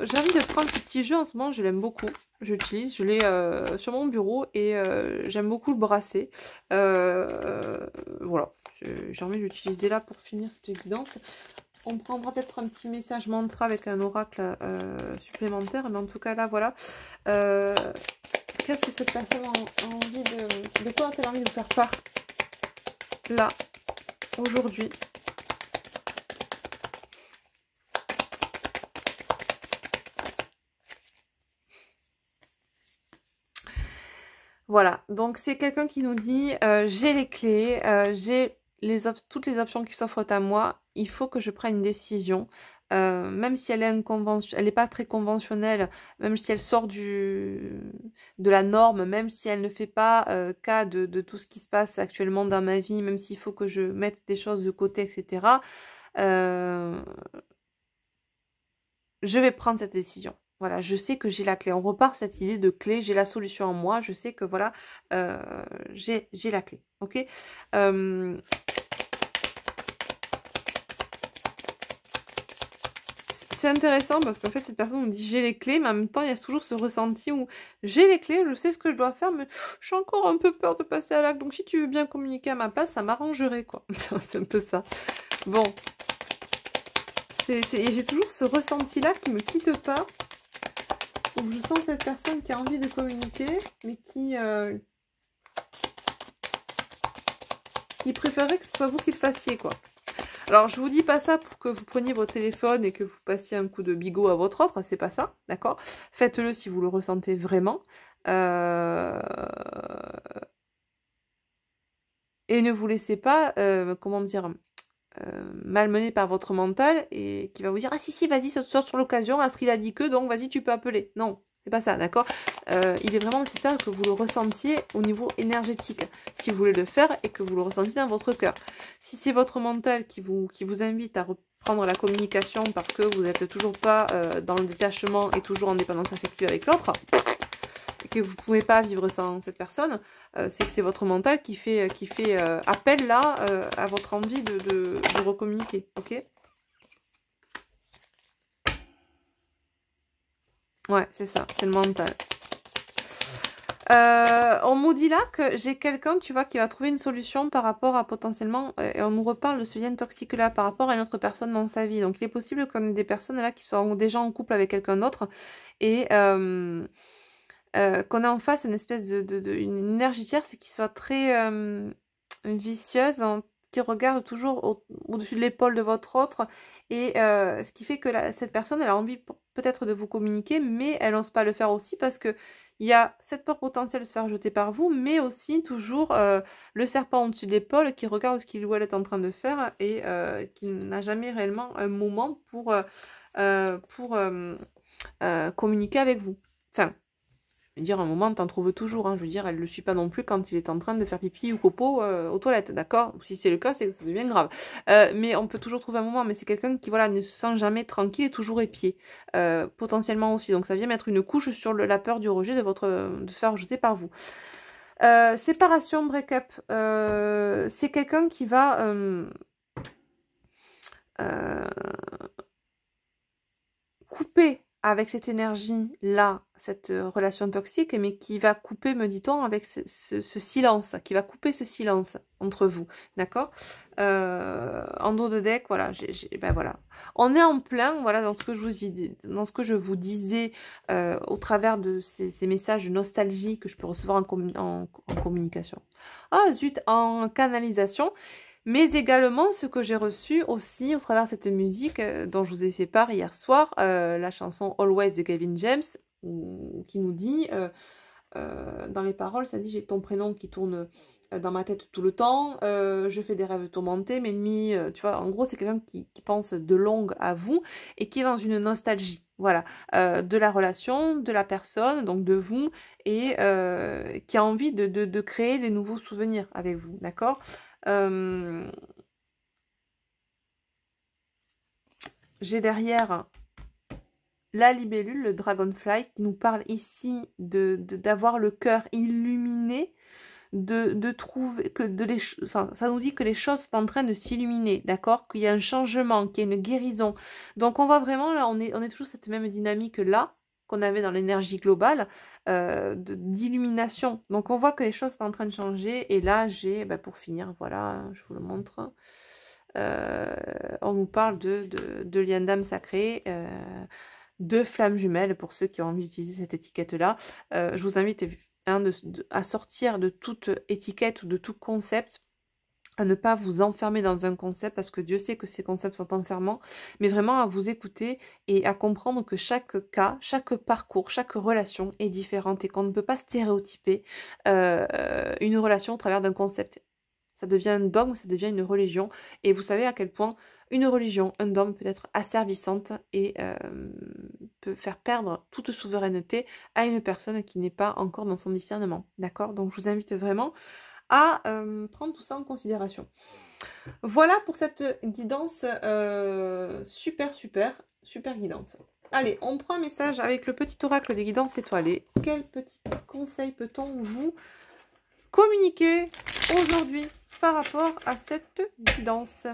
j'ai envie de prendre ce petit jeu en ce moment, je l'aime beaucoup, j'utilise, je l'ai sur mon bureau et j'aime beaucoup le brasser. Voilà, j'ai envie de l'utiliser là pour finir cette évidence. On prendra peut-être un petit message mantra avec un oracle supplémentaire, mais en tout cas là, voilà. Qu'est-ce que cette personne a envie de quoi a-t-elle envie de vous faire part là, aujourd'hui ? Voilà, donc c'est quelqu'un qui nous dit j'ai les clés, j'ai toutes les options qui s'offrent à moi, il faut que je prenne une décision. Même si elle est elle n'est pas très conventionnelle, même si elle sort de la norme, même si elle ne fait pas cas de tout ce qui se passe actuellement dans ma vie, même s'il faut que je mette des choses de côté, etc. euh, je vais prendre cette décision. Voilà, je sais que j'ai la clé. On repart sur cette idée de clé, j'ai la solution en moi, je sais que voilà, j'ai la clé. Ok. C'est intéressant parce qu'en fait, cette personne nous dit j'ai les clés, mais en même temps, il y a toujours ce ressenti où j'ai les clés, je sais ce que je dois faire, mais je suis encore un peu peur de passer à l'acte. Donc, si tu veux bien communiquer à ma place, ça m'arrangerait, quoi. C'est un peu ça. Bon. J'ai toujours ce ressenti-là qui me quitte pas. Où je sens cette personne qui a envie de communiquer, mais qui préférerait que ce soit vous qui le fassiez, quoi. Alors, je vous dis pas ça pour que vous preniez votre téléphone et que vous passiez un coup de bigot à votre autre, c'est pas ça, d'accord? Faites-le si vous le ressentez vraiment. Et ne vous laissez pas, comment dire, malmené par votre mental et qui va vous dire ah si vas-y saute sur l'occasion, Astrid a dit que donc vas-y tu peux appeler. Non, c'est pas ça, d'accord. Il est vraiment nécessaire que vous le ressentiez au niveau énergétique si vous voulez le faire et que vous le ressentiez dans votre cœur. Si c'est votre mental qui vous invite à reprendre la communication parce que vous n'êtes toujours pas dans le détachement et toujours en dépendance affective avec l'autre et que vous ne pouvez pas vivre sans cette personne, c'est que c'est votre mental qui fait appel là à votre envie de recommuniquer, ok? Ouais, c'est ça, c'est le mental. On nous dit là que j'ai quelqu'un, tu vois, qui va trouver une solution par rapport à potentiellement, et on nous reparle de ce lien toxique là, par rapport à une autre personne dans sa vie. Donc il est possible qu'on ait des personnes là qui soient déjà en couple avec quelqu'un d'autre et qu'on a en face une espèce une énergie tierce qui soit très vicieuse, hein, qui regarde toujours au-dessus de l'épaule de votre autre, et ce qui fait que cette personne, elle a envie peut-être de vous communiquer, mais elle n'ose pas le faire aussi parce que il y a cette peur potentielle de se faire jeter par vous, mais aussi toujours le serpent au-dessus de l'épaule qui regarde ce qu'il ou elle est en train de faire et qui n'a jamais réellement un moment pour communiquer avec vous. Enfin, je veux dire, un moment, t'en trouves toujours. Hein. Je veux dire, elle ne le suit pas non plus quand il est en train de faire pipi ou popo aux toilettes, d'accord? Ou si c'est le cas, c'est que ça devient grave. Mais on peut toujours trouver un moment. Mais c'est quelqu'un qui, voilà, ne se sent jamais tranquille et toujours épié. Potentiellement aussi. Donc ça vient mettre une couche sur la peur du rejet de se faire rejeter par vous. Séparation, break-up. C'est quelqu'un qui va... couper avec cette énergie-là, cette relation toxique, mais qui va couper, me dit-on, avec ce silence, qui va couper ce silence entre vous, d'accord? En dos de deck, voilà, ben voilà. On est en plein, voilà, dans ce que je vous disais au travers de ces messages de nostalgie que je peux recevoir en communication. Ah zut, en canalisation. Mais également ce que j'ai reçu aussi au travers de cette musique dont je vous ai fait part hier soir, la chanson Always de Kevin James, qui nous dit, dans les paroles, ça dit j'ai ton prénom qui tourne dans ma tête tout le temps, je fais des rêves tourmentés, mes ennemis, tu vois, en gros c'est quelqu'un qui pense de longue à vous et qui est dans une nostalgie, voilà, de la relation, de la personne, donc de vous, et qui a envie de créer des nouveaux souvenirs avec vous, d'accord? J'ai derrière la libellule, le dragonfly, qui nous parle ici d'avoir le cœur illuminé, de trouver que enfin, ça nous dit que les choses sont en train de s'illuminer, d'accord, qu'il y a un changement, qu'il y a une guérison. Donc on voit vraiment là, on est toujours cette même dynamique là qu'on avait dans l'énergie globale d'illumination. Donc on voit que les choses sont en train de changer. Et là j'ai, pour finir, voilà, je vous le montre. On nous parle de lien d'âme sacré, de flammes jumelles pour ceux qui ont envie d'utiliser cette étiquette-là. Je vous invite à sortir de toute étiquette ou de tout concept à ne pas vous enfermer dans un concept, parce que Dieu sait que ces concepts sont enfermants, mais vraiment à vous écouter et à comprendre que chaque cas, chaque parcours, chaque relation est différente et qu'on ne peut pas stéréotyper une relation au travers d'un concept. Ça devient un dogme, ça devient une religion, et vous savez à quel point une religion, un dogme peut être asservissante et peut faire perdre toute souveraineté à une personne qui n'est pas encore dans son discernement. D'accord? Donc je vous invite vraiment à prendre tout ça en considération. Voilà pour cette guidance super guidance. Allez, on prend un message avec le petit oracle des guidances étoilées. Quel petit conseil peut-on vous communiquer aujourd'hui par rapport à cette guidance?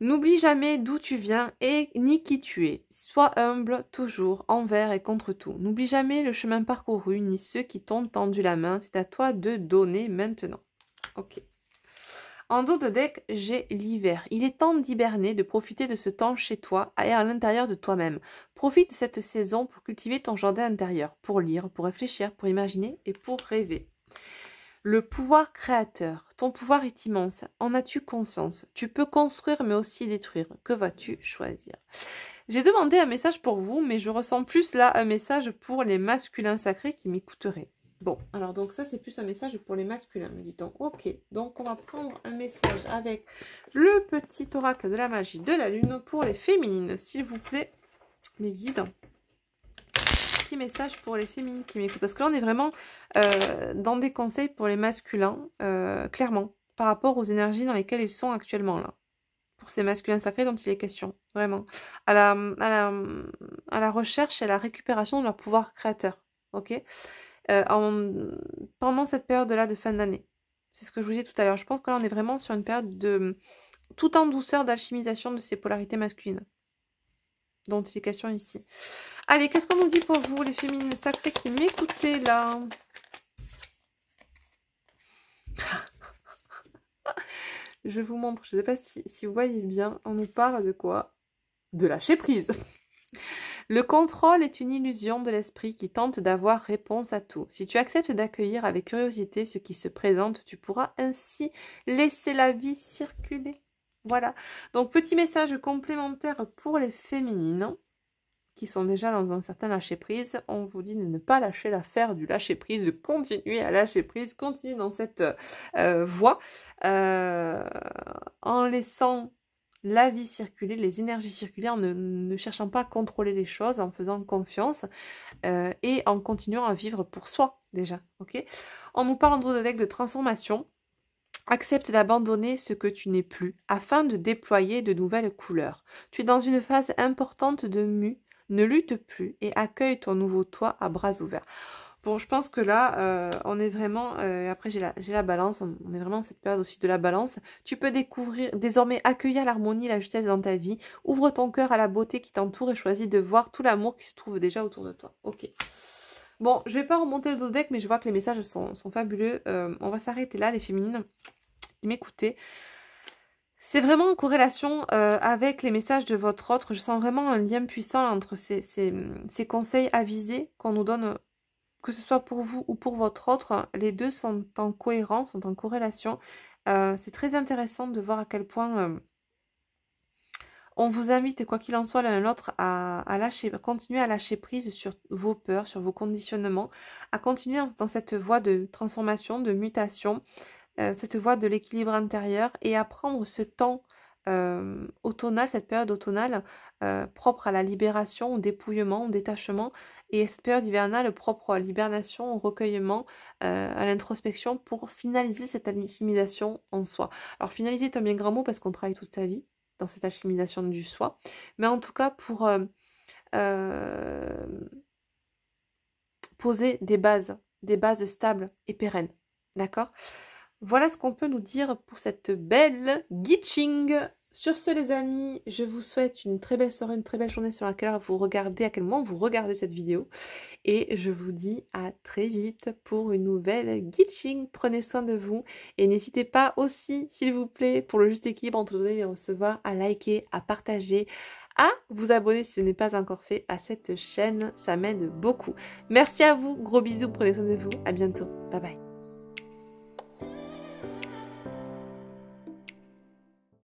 N'oublie jamais d'où tu viens et ni qui tu es. Sois humble toujours, envers et contre tout. N'oublie jamais le chemin parcouru, ni ceux qui t'ont tendu la main. C'est à toi de donner maintenant. Ok. En dos de deck, j'ai l'hiver. Il est temps d'hiberner, de profiter de ce temps chez toi et à l'intérieur de toi-même. Profite de cette saison pour cultiver ton jardin intérieur, pour lire, pour réfléchir, pour imaginer et pour rêver. Le pouvoir créateur. Ton pouvoir est immense. En as-tu conscience? Tu peux construire mais aussi détruire. Que vas-tu choisir? J'ai demandé un message pour vous, mais je ressens plus là un message pour les masculins sacrés qui m'écouteraient. Bon, alors donc ça c'est plus un message pour les masculins, me dit-on. Ok, donc on va prendre un message avec le petit oracle de la magie de la lune pour les féminines, s'il vous plaît, mes guides. Message pour les féminines qui m'écoutent, parce que là on est vraiment dans des conseils pour les masculins, clairement, par rapport aux énergies dans lesquelles ils sont actuellement là, pour ces masculins sacrés dont il est question, vraiment, à la recherche et à la récupération de leur pouvoir créateur, ok, pendant cette période là de fin d'année. C'est ce que je vous disais tout à l'heure. Je pense que là on est vraiment sur une période de tout en douceur d'alchimisation de ces polarités masculines dont il est question ici. Allez, qu'est-ce qu'on nous dit pour vous, les féminines sacrées qui m'écoutez là? Je vous montre, je ne sais pas si vous voyez bien, on nous parle de quoi? De lâcher prise. Le contrôle est une illusion de l'esprit qui tente d'avoir réponse à tout. Si tu acceptes d'accueillir avec curiosité ce qui se présente, tu pourras ainsi laisser la vie circuler. Voilà. Donc, petit message complémentaire pour les féminines qui sont déjà dans un certain lâcher-prise. On vous dit de ne pas lâcher l'affaire du lâcher-prise, de continuer à lâcher prise, continuer dans cette voie en laissant la vie circuler, les énergies circuler, en ne cherchant pas à contrôler les choses, en faisant confiance et en continuant à vivre pour soi déjà. Ok. On nous parle en dos de deck de transformation. Accepte d'abandonner ce que tu n'es plus afin de déployer de nouvelles couleurs. Tu es dans une phase importante de mue. Ne lutte plus et accueille ton nouveau toi à bras ouverts. Bon, je pense que là, on est vraiment... après, j'ai la balance. On est vraiment dans cette période aussi de la balance. Tu peux découvrir, désormais accueillir l'harmonie et la justesse dans ta vie. Ouvre ton cœur à la beauté qui t'entoure et choisis de voir tout l'amour qui se trouve déjà autour de toi. Ok. Bon, je vais pas remonter le dos deck, mais je vois que les messages sont fabuleux. On va s'arrêter là, les féminines qui m'écoutez. C'est vraiment en corrélation avec les messages de votre autre. Je sens vraiment un lien puissant entre ces conseils avisés qu'on nous donne, que ce soit pour vous ou pour votre autre. Les deux sont en cohérence, sont en corrélation. C'est très intéressant de voir à quel point on vous invite, quoi qu'il en soit, l'un et l'autre, à continuer à lâcher prise sur vos peurs, sur vos conditionnements, à continuer dans cette voie de transformation, de mutation, cette voie de l'équilibre intérieur et à prendre ce temps automnal, cette période automnale propre à la libération, au dépouillement, au détachement, et cette période hivernale propre à l'hibernation, au recueillement, à l'introspection pour finaliser cette alchimisation en soi. Alors finaliser est un bien grand mot parce qu'on travaille toute sa vie dans cette alchimisation du soi, mais en tout cas pour poser des bases stables et pérennes. D'accord? Voilà ce qu'on peut nous dire pour cette belle Guiching. Sur ce, les amis, je vous souhaite une très belle soirée, une très belle journée sur laquelle vous regardez, à quel moment vous regardez cette vidéo. Et je vous dis à très vite pour une nouvelle Guiching. Prenez soin de vous et n'hésitez pas aussi, s'il vous plaît, pour le juste équilibre entre donner et recevoir, à liker, à partager, à vous abonner si ce n'est pas encore fait à cette chaîne, ça m'aide beaucoup. Merci à vous, gros bisous, prenez soin de vous, à bientôt, bye bye.